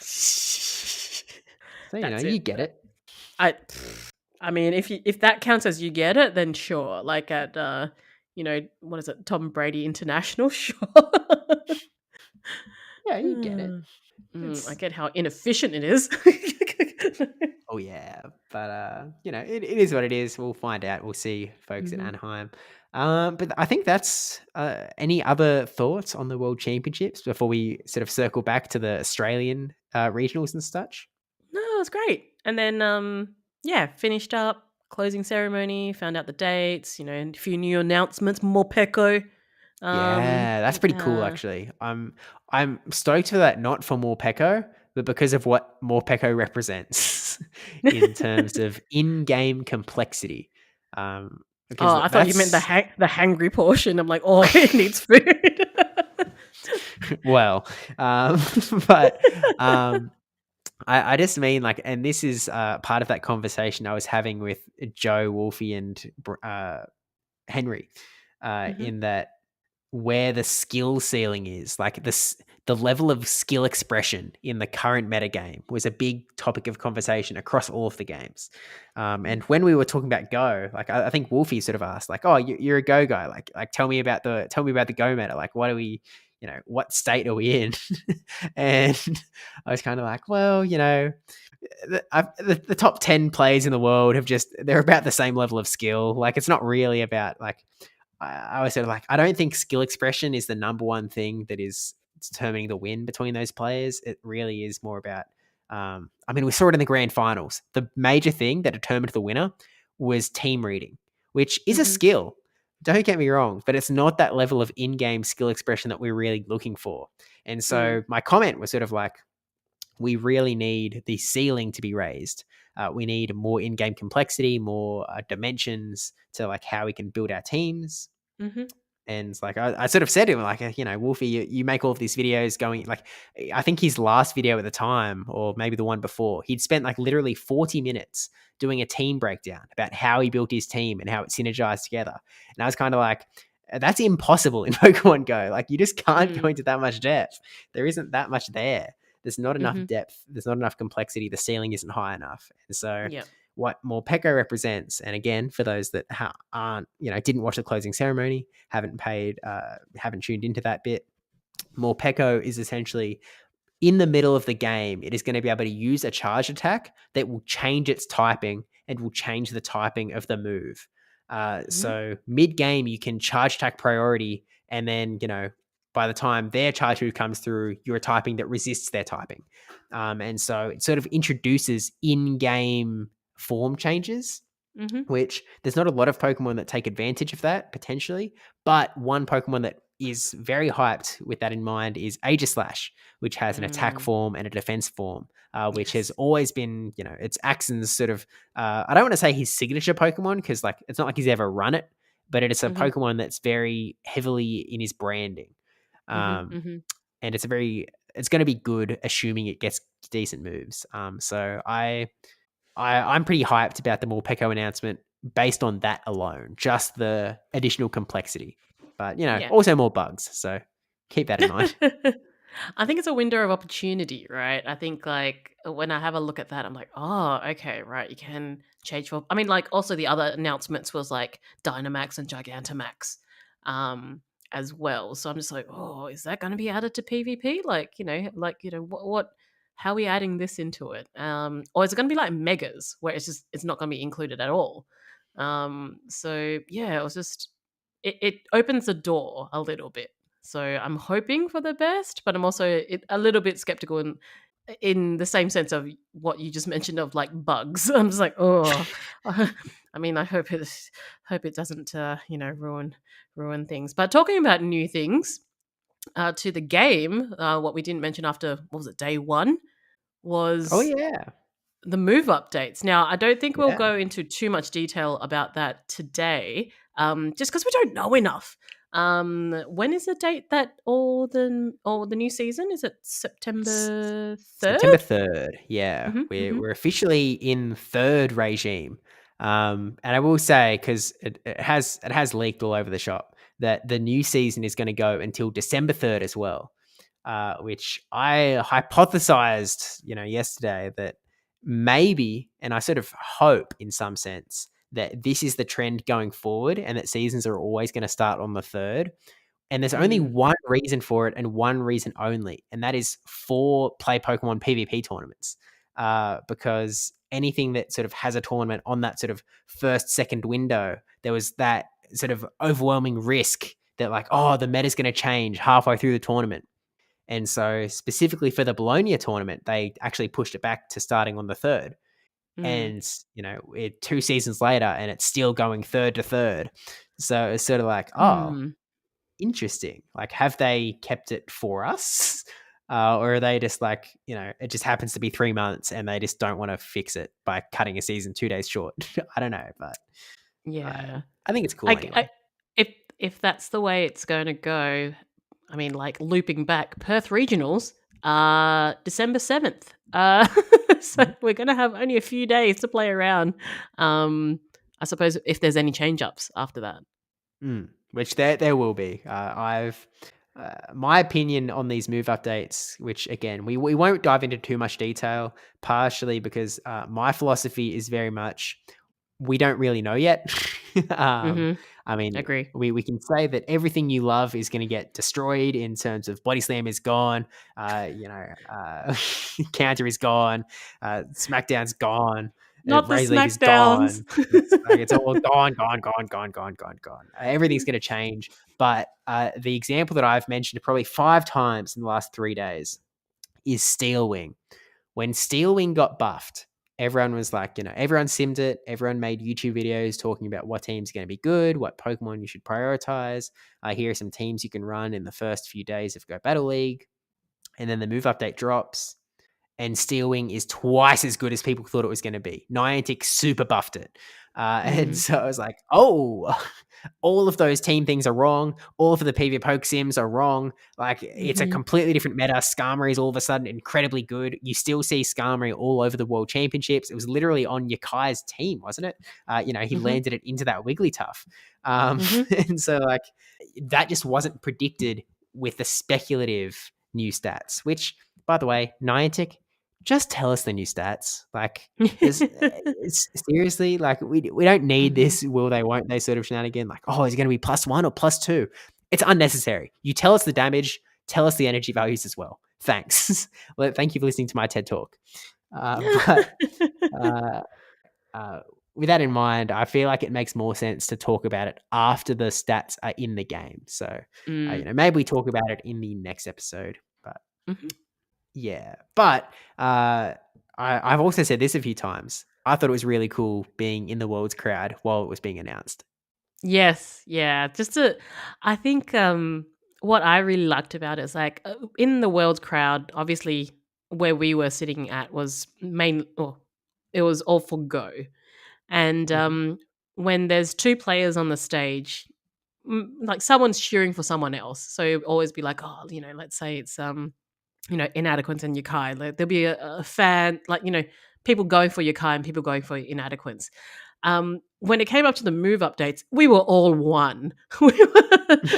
A: So you get it.
B: I mean, if that counts as you get it, then sure. Like at what is it, Tom Brady International? Sure.
A: Yeah, you get it.
B: I get how inefficient it is.
A: Oh yeah, but it is what it is. We'll find out. We'll see, folks, in Anaheim. But I think that's any other thoughts on the World Championships before we sort of circle back to the Australian regionals and such?
B: No, it was great. And then finished up, closing ceremony, found out the dates, and a few new announcements, Morpeko.
A: Yeah, that's pretty cool actually. I'm stoked for that, not for Morpeko, but because of what Morpeko represents in terms of in-game complexity.
B: I thought you meant the hangry portion. I'm like, it needs food.
A: Well, but I just mean, like, and this is part of that conversation I was having with Joe, Wolfie, and Henry, in that where the skill ceiling is. Like the level of skill expression in the current metagame was a big topic of conversation across all of the games. And when we were talking about Go, like I think Wolfie sort of asked, like, "Oh, you're a Go guy. Like tell me about the Go meta. Like, what are we, what state are we in?" And I was kind of like, well, the top 10 players in the world they're about the same level of skill. Like, it's not really about like, I was sort of like, I don't think skill expression is the number one thing that is determining the win between those players. It really is more about, we saw it in the grand finals. The major thing that determined the winner was team reading, which is a skill. Don't get me wrong, but it's not that level of in-game skill expression that we're really looking for. And so my comment was sort of like, we really need the ceiling to be raised. We need more in-game complexity, more dimensions to like how we can build our teams. And like I sort of said to him, like, Wolfie, you make all of these videos going, like, I think his last video at the time, or maybe the one before, he'd spent like literally 40 minutes doing a team breakdown about how he built his team and how it synergized together. And I was kind of like, that's impossible in Pokemon Go. Like, you just can't go into that much depth. There isn't that much there. There's not enough depth. There's not enough complexity. The ceiling isn't high enough. And so what Morpeko represents, and again, for those that aren't, didn't watch the closing ceremony, haven't tuned into that bit, Morpeko is essentially in the middle of the game. It is going to be able to use a charge attack that will change its typing and will change the typing of the move. So mid-game, you can charge attack priority, and then, by the time their charge move comes through, you're typing that resists their typing. And so it sort of introduces in-game form changes, which there's not a lot of Pokemon that take advantage of that, potentially. But one Pokemon that is very hyped with that in mind is Aegislash, which has an attack form and a defense form, which has always been, it's Axon's sort of, I don't want to say his signature Pokemon, because like it's not like he's ever run it, but it is a Pokemon that's very heavily in his branding. And it's going to be good, assuming it gets decent moves. So I'm pretty hyped about the Morpeko announcement based on that alone, just the additional complexity, but also more bugs. So keep that in mind.
B: I think it's a window of opportunity, right? I think like when I have a look at that, I'm like, oh, okay, right. You can change for. I mean, like also the other announcements was like Dynamax and Gigantamax, as well. So I'm just like, oh, is that going to be added to PvP? What? How are we adding this into it? Or is it going to be like Megas, where it's not going to be included at all? So yeah, it was just it opens the door a little bit. So I'm hoping for the best, but I'm also a little bit skeptical in the same sense of what you just mentioned of like bugs. I'm just like, oh, I mean, I hope it doesn't ruin things. But talking about new things, to the game, what we didn't mention after, what was it, day one, was
A: Oh yeah,
B: the move updates. Now, I don't think we'll
A: yeah.
B: go into too much detail about that today, just because we don't know enough. When is the date that all the new season? Is it September 3rd?
A: September 3rd. Yeah, we're officially in third regime. And I will say, because it has leaked all over the shop, that the new season is going to go until December 3rd as well. Which I hypothesized, yesterday, that maybe, and I sort of hope in some sense, that this is the trend going forward, and that seasons are always going to start on the 3rd. And there's only one reason for it, and one reason only, and that is for play Pokemon PvP tournaments. Because anything that sort of has a tournament on that sort of first, second window, there was that sort of overwhelming risk that like, oh, the meta's going to change halfway through the tournament. And so specifically for the Bologna tournament, they actually pushed it back to starting on the 3rd. And, 2 seasons later, and it's still going 3rd to 3rd. So it's sort of like, oh, interesting. Like, have they kept it for us? Or are they just like, it just happens to be 3 months and they just don't want to fix it by cutting a season 2 days short? I don't know, but
B: yeah,
A: I think it's cool anyway.
B: If that's the way it's going to go, I mean, like looping back, Perth Regionals, December 7th. So we're going to have only a few days to play around. I suppose if there's any change ups after that.
A: which there will be. I've my opinion on these move updates, which again we won't dive into too much detail, partially because my philosophy is very much we don't really know yet.
B: Mm-hmm.
A: I mean,
B: Agree.
A: we can say that everything you love is going to get destroyed in terms of Body Slam is gone, Counter is gone, SmackDown's gone,
B: Not the
A: Raise League is
B: Smackdowns.
A: gone. It's all gone, gone, gone, gone, gone, gone, gone. Everything's going to change. But the example that I've mentioned probably 5 times in the last 3 days is Steel Wing. When Steel Wing got buffed, everyone was like, everyone simmed it. Everyone made YouTube videos talking about what team's going to be good, what Pokemon you should prioritize. Here are some teams you can run in the first few days of Go Battle League. And then the move update drops, and Steel Wing is twice as good as people thought it was going to be. Niantic super buffed it. And so I was like, oh, all of those team things are wrong. All of the PvP Poke Sims are wrong. Like, it's a completely different meta. Skarmory is all of a sudden incredibly good. You still see Skarmory all over the World Championships. It was literally on Yakai's team, wasn't it? He landed it into that Wigglytuff. And so, like, that just wasn't predicted with the speculative new stats, which, by the way, Niantic, just tell us the new stats. Like, it's seriously, like, we don't need this will they, won't they sort of shenanigan. Like, oh, is it going to be +1 or +2? It's unnecessary. You tell us the damage, tell us the energy values as well. Thanks. Well, thank you for listening to my TED Talk. With that in mind, I feel like it makes more sense to talk about it after the stats are in the game. So, maybe we talk about it in the next episode. But yeah, but I've also said this a few times. I thought it was really cool being in the Worlds crowd while it was being announced.
B: Yes, yeah. I think what I really liked about it is like in the World crowd, obviously where we were sitting at was it was all for Go. And when there's 2 players on the stage, like someone's cheering for someone else. So it'd always be like, oh, let's say it's Inadequates and Yakai. Like, there'll be a fan, like, people going for Yakai and people going for Inadequates. When it came up to the move updates, we were all one.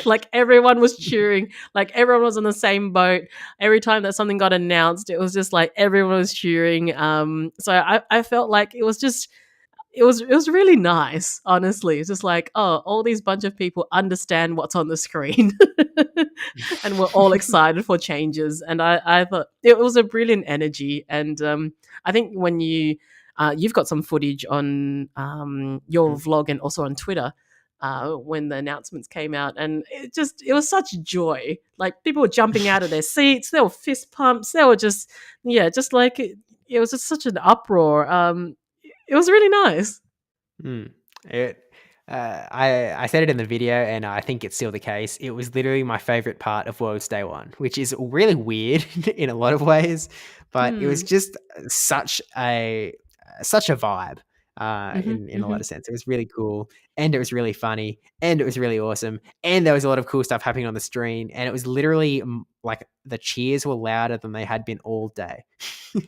B: Like, everyone was cheering. Like, everyone was on the same boat. Every time that something got announced, it was just like everyone was cheering. So I felt like it was just it was really nice, honestly. It's just like, oh, all these bunch of people understand what's on the screen. And we're all excited for changes. And I thought it was a brilliant energy. And I think when you've got some footage on your vlog and also on Twitter when the announcements came out, and it was such joy. Like, people were jumping out of their seats, there were fist pumps, they were just like it was just such an uproar. It was really nice.
A: I said it in the video, and I think it's still the case. It was literally my favorite part of Worlds Day 1, which is really weird in a lot of ways, but it was just such a vibe in a lot of sense. It was really cool, and it was really funny, and it was really awesome, and there was a lot of cool stuff happening on the screen, and it was literally like the cheers were louder than they had been all day.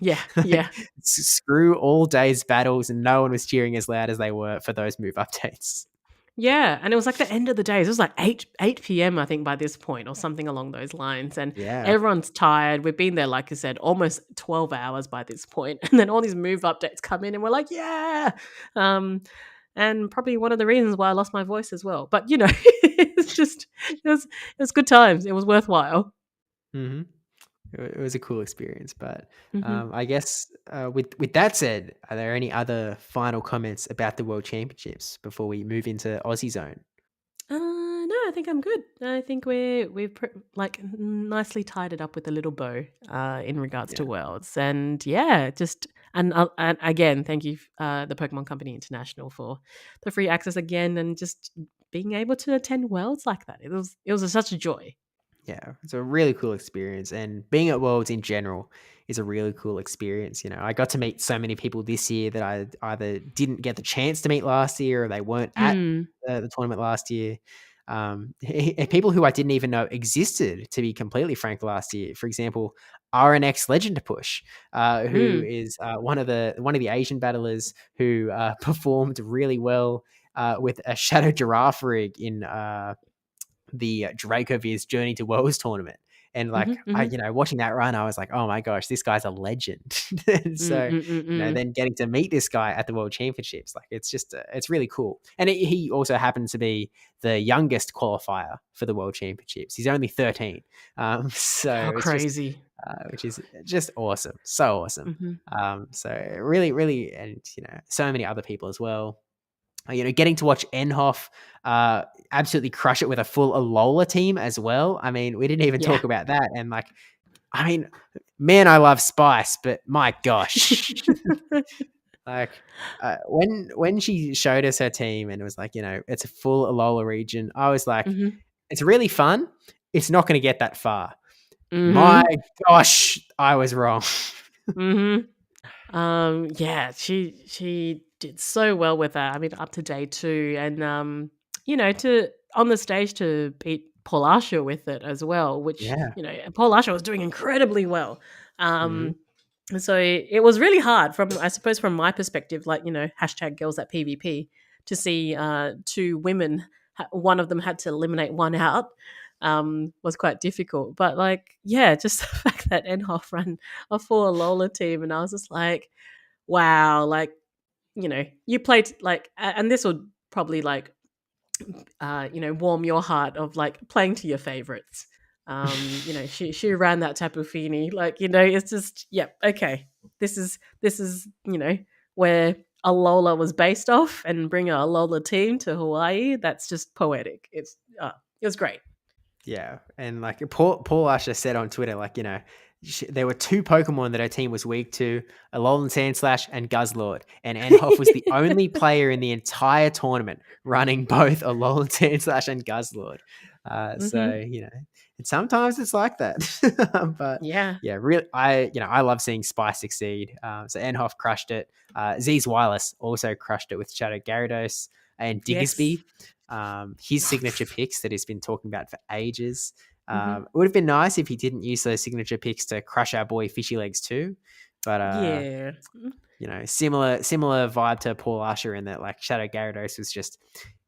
B: Yeah, yeah.
A: Screw all day's battles, and no one was cheering as loud as they were for those move updates.
B: Yeah, and it was like the end of the day. It was like 8 p.m. I think by this point, or something along those lines. And everyone's tired. We've been there, like I said, almost 12 hours by this point. And then all these move updates come in, and we're like, yeah. And probably one of the reasons why I lost my voice as well. But it was good times. It was worthwhile.
A: Mm-hmm. It was a cool experience, but I guess with that said, are there any other final comments about the World Championships before we move into Aussie Zone?
B: No, I think I'm good. I think we've nicely tied it up with a little bow in regards to Worlds, and and again, thank you the Pokemon Company International for the free access again, and just being able to attend Worlds like that. It was such a joy.
A: Yeah, it's a really cool experience, and being at Worlds in general is a really cool experience. I got to meet so many people this year that I either didn't get the chance to meet last year, or they weren't at the tournament last year. People who I didn't even know existed, to be completely frank, last year. For example, RNX Legend Push, who is one of the Asian battlers who performed really well with a Shadow Giraffe rig in the Dracoviz Journey to Worlds tournament. And like,
B: Mm-hmm.
A: watching that run, I was like, oh my gosh, this guy's a legend. And so, then getting to meet this guy at the World Championships, like it's just, it's really cool. And he also happens to be the youngest qualifier for the World Championships. He's only 13. So
B: How
A: it's just,
B: crazy.
A: which is just awesome. So awesome. So really, really, and, so many other people as well. Getting to watch Enhoff absolutely crush it with a full Alola team as well. I mean, we didn't even talk about that. And like, I mean, man, I love Spice, but my gosh. Like when she showed us her team and it was like, it's a full Alola region, I was like, it's really fun. It's not going to get that far. My gosh, I was wrong.
B: Yeah, she did so well with that. I mean, up to day 2, and to on the stage to beat Paul Asher with it as well, which Paul Asher was doing incredibly well. So it was really hard from my perspective, like hashtag girls at PvP, to see 2 women. One of them had to eliminate one out. Was quite difficult, but like, just the fact that Enhoff ran a full Alola team, and I was just like, wow, like, you played like, and this would probably like, warm your heart of like playing to your favorites. She ran that Tapu Fini, like, it's just, okay, this is where Alola was based off, and bring a Alola team to Hawaii. That's just poetic. It was great.
A: Yeah, and like Paul Asher said on Twitter, like, there were 2 Pokemon that her team was weak to, Alolan Sandslash and Guzzlord, and Enhoff was the only player in the entire tournament running both Alolan Sandslash and Guzzlord. So, and sometimes it's like that. But really, I love seeing Spice succeed. So Enhoff crushed it. Z's Wireless also crushed it with Shadow Gyarados and Diggersby. His signature picks that he's been talking about for ages. It would have been nice if he didn't use those signature picks to crush our boy Fishy Legs too. But similar vibe to Paul Asher in that, like, Shadow Gyarados was just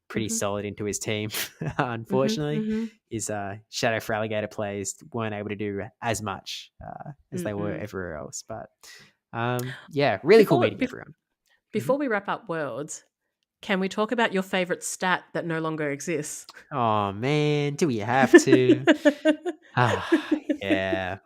A: pretty solid into his team. Unfortunately, his Shadow for Alligator players weren't able to do as much as they were everywhere else. But really cool meeting everyone.
B: Before we wrap up Worlds, can we talk about your favorite stat that no longer exists?
A: Oh man, do we have to? Yeah.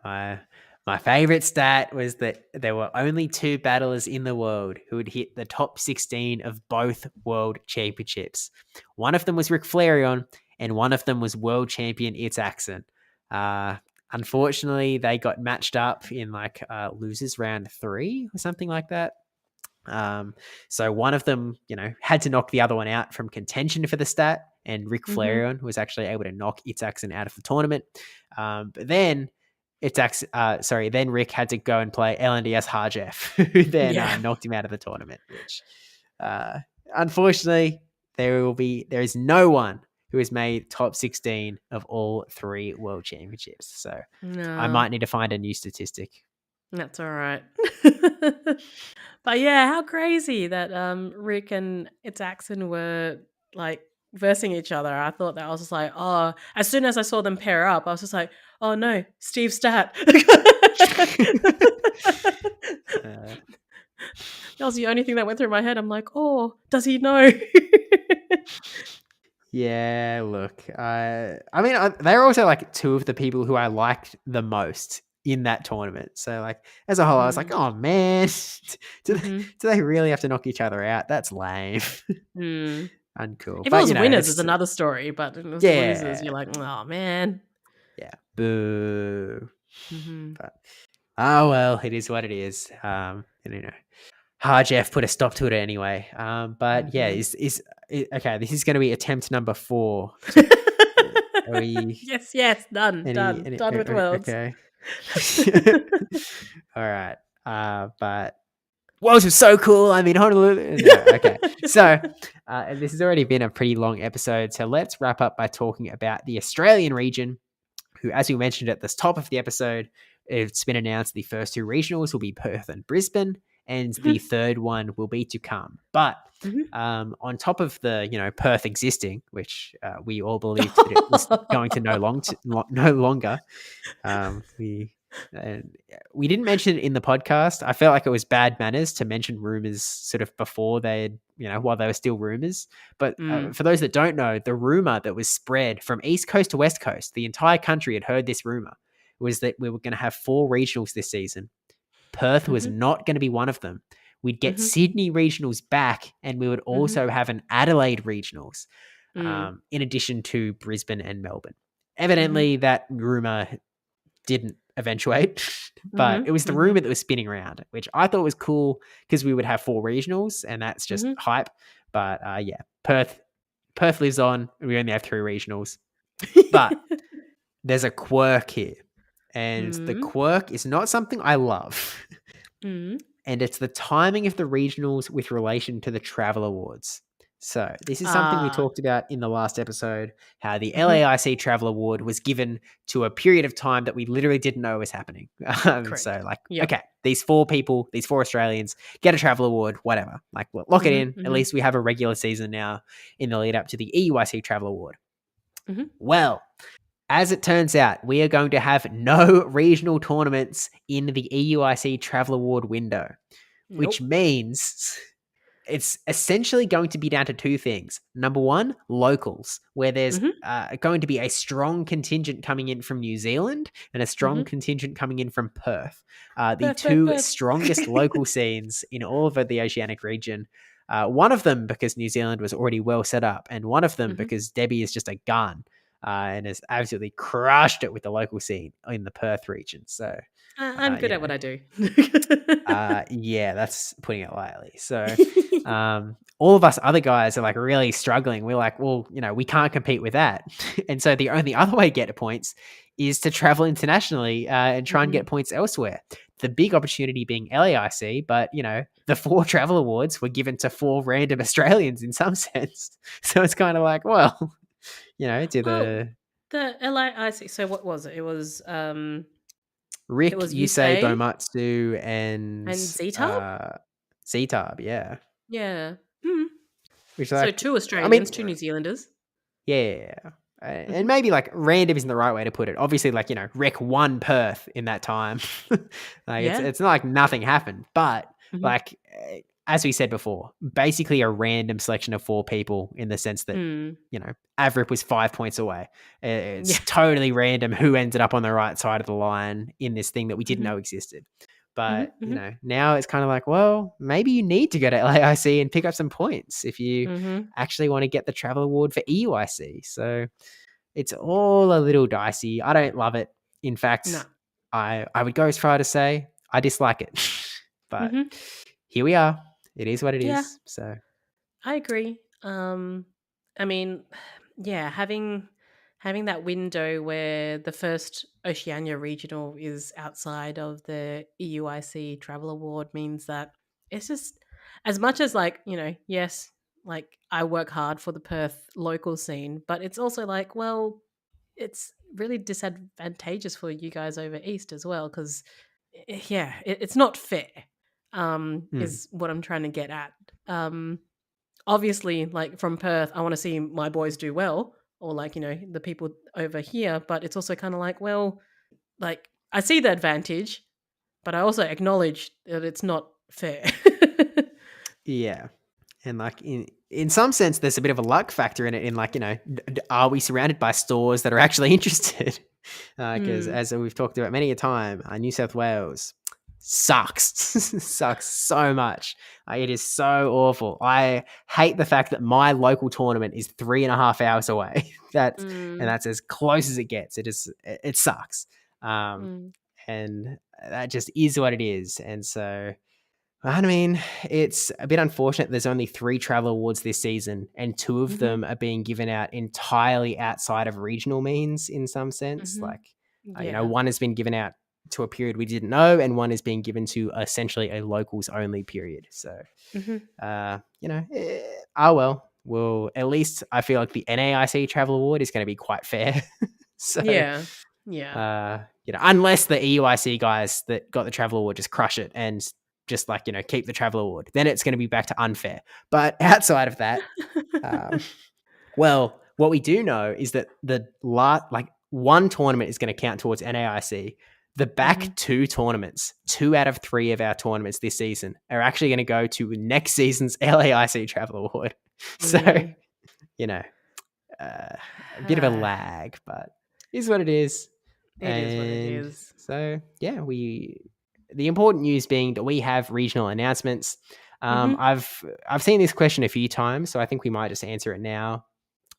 A: My favorite stat was that there were only 2 battlers in the world who would hit the top 16 of both world championships. One of them was Rick Flareon, and one of them was world champion It's Axon. Unfortunately, they got matched up in like losers round 3 or something like that. So one of them, had to knock the other one out from contention for the stat, and Rick Flareon was actually able to knock It's Axon out of the tournament. But then then Rick had to go and play LNDS Harjeff, who then knocked him out of the tournament, which unfortunately there is no one who has made top 16 of all 3 world championships. So I might need to find a new statistic.
B: That's all right. But how crazy that Rick and It's Axon were like versing each other. I thought that, I was just like, oh, as soon as I saw them pair up, I was just like, oh no, Steve Stat. That was the only thing that went through my head. I'm like, oh, does he know?
A: Yeah, look, I mean, they're also like 2 of the people who I liked the most in that tournament. So like, as a whole, I was like, oh man, do they really have to knock each other out? That's lame. Uncool.
B: If it was winners, it's another story, but if it was losers, you're like, oh man.
A: Yeah, boo. But oh well, it is what it is. Harjeff put a stop to it anyway. But okay, this is going to be attempt number 4.
B: Yes, done with Worlds.
A: Okay. All right. But Worlds was so cool. I mean, Honolulu. No, okay. So this has already been a pretty long episode. So let's wrap up by talking about the Australian region, who, as we mentioned at the top of the episode, it's been announced the first 2 regionals will be Perth and Brisbane. and the third one will be to come. But on top of the Perth existing, which we all believed that it was going to no longer, we we didn't mention it in the podcast. I felt like it was bad manners to mention rumors sort of before while they were still rumors. But for those that don't know, the rumor that was spread from East Coast to West Coast, the entire country had heard this rumor, was that we were going to have 4 regionals this season. Perth was not going to be one of them. We'd get Sydney regionals back, and we would also have an Adelaide regionals, in addition to Brisbane and Melbourne. Evidently, that rumor didn't eventuate, but it was the rumor that was spinning around, which I thought was cool because we would have 4 regionals, and that's just hype. But Perth lives on. We only have 3 regionals, but there's a quirk here, and the quirk is not something I love. And it's the timing of the regionals with relation to the Travel Awards. So this is something we talked about in the last episode, how the LAIC Travel Award was given to a period of time that we literally didn't know was happening. So okay, these 4 people, these 4 Australians get a Travel Award, whatever. Like, lock it in. At least we have a regular season now in the lead up to the EUIC Travel Award. Well, as it turns out, we are going to have no regional tournaments in the EUIC Travel Award window, which means it's essentially going to be down to 2 things. Number 1, locals, where there's going to be a strong contingent coming in from New Zealand and a strong contingent coming in from Perth, the 2 strongest local scenes in all of the Oceanic region. One of them because New Zealand was already well set up, and one of them because Debbie is just a gun. And has absolutely crushed it with the local scene in the Perth region. So
B: I'm good at what I do.
A: That's putting it lightly. So all of us other guys are like really struggling. We're like, well, we can't compete with that. And so the only other way to get points is to travel internationally and try and get points elsewhere. The big opportunity being LAIC, but the 4 travel awards were given to 4 random Australians in some sense. So it's kind of like, well,
B: the LAIC. So what was it? It was
A: Rick,
B: it was
A: Yusei,
B: Yusei
A: Domatsu, and
B: Zetab.
A: Zetab, yeah. Which,
B: so 2 Australians, 2 New Zealanders.
A: Yeah. And maybe like random isn't the right way to put it. Obviously, like, Rick won Perth in that time. It's not like nothing happened, but like, as we said before, basically a random selection of 4 people in the sense that, Avrip was 5 points away. It's totally random who ended up on the right side of the line in this thing that we didn't know existed. But, now it's kind of like, well, maybe you need to go to LAIC and pick up some points if you actually want to get the travel award for EUIC. So it's all a little dicey. I don't love it. In fact, I would go as far to say I dislike it. But here we are. It is what it is. So
B: I agree. I mean, having that window where the first Oceania regional is outside of the EUIC Travel Award means that it's just, as much as like, yes, like I work hard for the Perth local scene, but it's also like, well, it's really disadvantageous for you guys over East as well, because it's not fair. Is what I'm trying to get at. Obviously, like from Perth, I want to see my boys do well, or like, the people over here, but it's also kind of like, well, like I see the advantage, but I also acknowledge that it's not fair.
A: Yeah. And like in some sense, there's a bit of a luck factor in it, in like, are we surrounded by stores that are actually interested? Because as we've talked about many a time, New South Wales sucks so much. It is so awful. I hate the fact that my local tournament is 3.5 hours away. And that's as close as it gets. It sucks. And that just is what it is. And so, I mean, it's a bit unfortunate there's only 3 travel awards this season, and 2 of them are being given out entirely outside of regional means in some sense. Like, one has been given out to a period we didn't know, and one is being given to essentially a locals only period. So, well, at least I feel like the NAIC Travel Award is going to be quite fair. So, unless the EUIC guys that got the Travel Award just crush it and just like, keep the travel award. Then it's going to be back to unfair. But outside of that, well, what we do know is that one tournament is going to count towards NAIC. The back two tournaments, 2 out of 3 of our tournaments this season are actually going to go to next season's LAIC Travel Award. So, a bit of a lag, but it is what it is.
B: It is what it is.
A: So, yeah, the important news being that we have regional announcements. I've seen this question a few times, so I think we might just answer it now.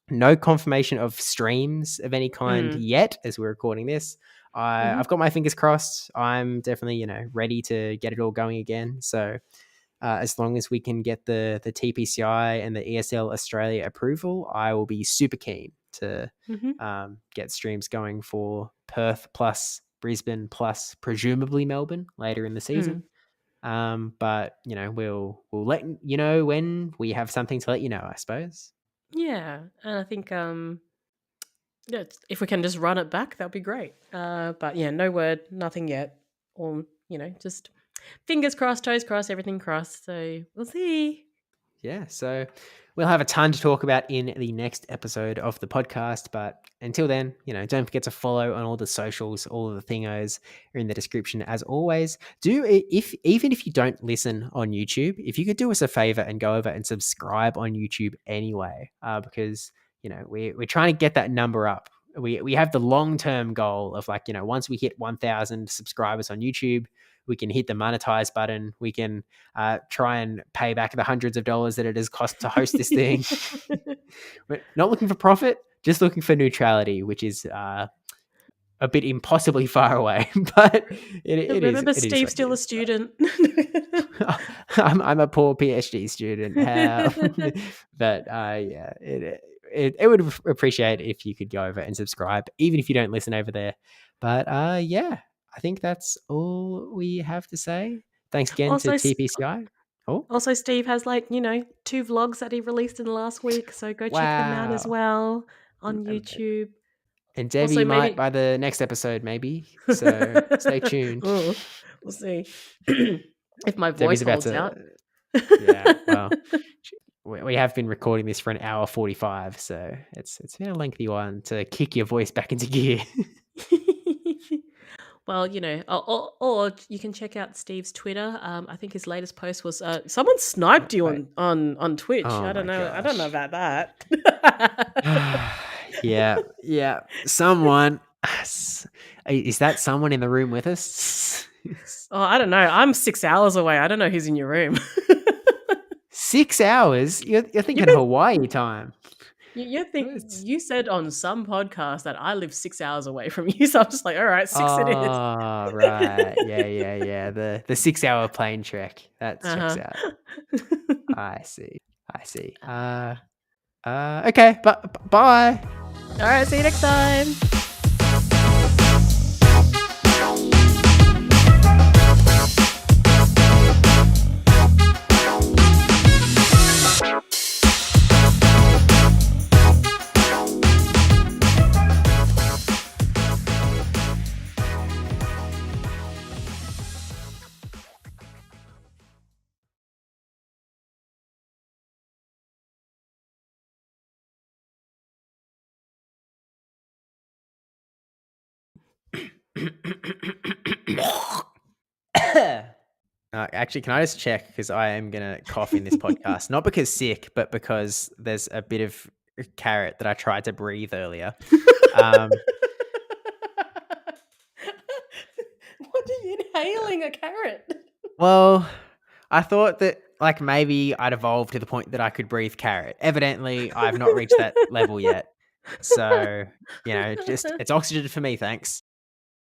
A: No confirmation of streams of any kind yet as we're recording this. I've got my fingers crossed. I'm definitely, ready to get it all going again. So as long as we can get the TPCI and the ESL Australia approval, I will be super keen to get streams going for Perth plus Brisbane plus presumably Melbourne later in the season. But, we'll let you know when we have something to let you know, I suppose.
B: Yeah, and I think if we can just run it back, that'd be great. But yeah, no word, nothing yet. Or just fingers crossed, toes crossed, everything crossed. So we'll see.
A: Yeah, so we'll have a ton to talk about in the next episode of the podcast. But until then, don't forget to follow on all the socials. All of the thingos are in the description as always. Even if you don't listen on YouTube, if you could do us a favor and go over and subscribe on YouTube anyway, because we're trying to get that number up. We have the long-term goal of once we hit 1,000 subscribers on YouTube, we can hit the monetize button. We can try and pay back the hundreds of dollars that it has cost to host this thing. We're not looking for profit, just looking for neutrality, which is a bit impossibly far away. But
B: remember, Steve's still a student.
A: I'm a poor PhD student. But yeah, it would appreciate if you could go over and subscribe, even if you don't listen over there. But yeah, I think that's all we have to say. Thanks again to TPCI.
B: Also, Steve has 2 vlogs that he released in the last week, so go check them out as well on YouTube.
A: And Debbie might by the next episode, maybe. So stay tuned.
B: We'll see if my voice holds out.
A: Yeah, well, we have been recording this for an hour 45, so it's been a lengthy one to kick your voice back into gear.
B: Well, or you can check out Steve's Twitter. I think his latest post was someone sniped you on Twitch.
A: Oh,
B: I don't know.
A: gosh.
B: I don't know about that.
A: Yeah. Someone is that someone in the room with us?
B: Oh, I don't know. I'm 6 hours away. I don't know who's in your room.
A: 6 hours? You're thinking Hawaii time.
B: You said on some podcast that I live 6 hours away from you, so I'm just like, all right, 6 it is.
A: Oh, right. Yeah. The 6-hour plane trek. That checks out. I see. Okay, but bye.
B: All right, see you next time.
A: Actually, can I just check? Because I am going to cough in this podcast. Not because sick, but because there's a bit of carrot that I tried to breathe earlier.
B: What are you inhaling? A carrot?
A: Well, I thought that maybe I'd evolved to the point that I could breathe carrot. Evidently, I've not reached that level yet. So, it's oxygen for me, thanks.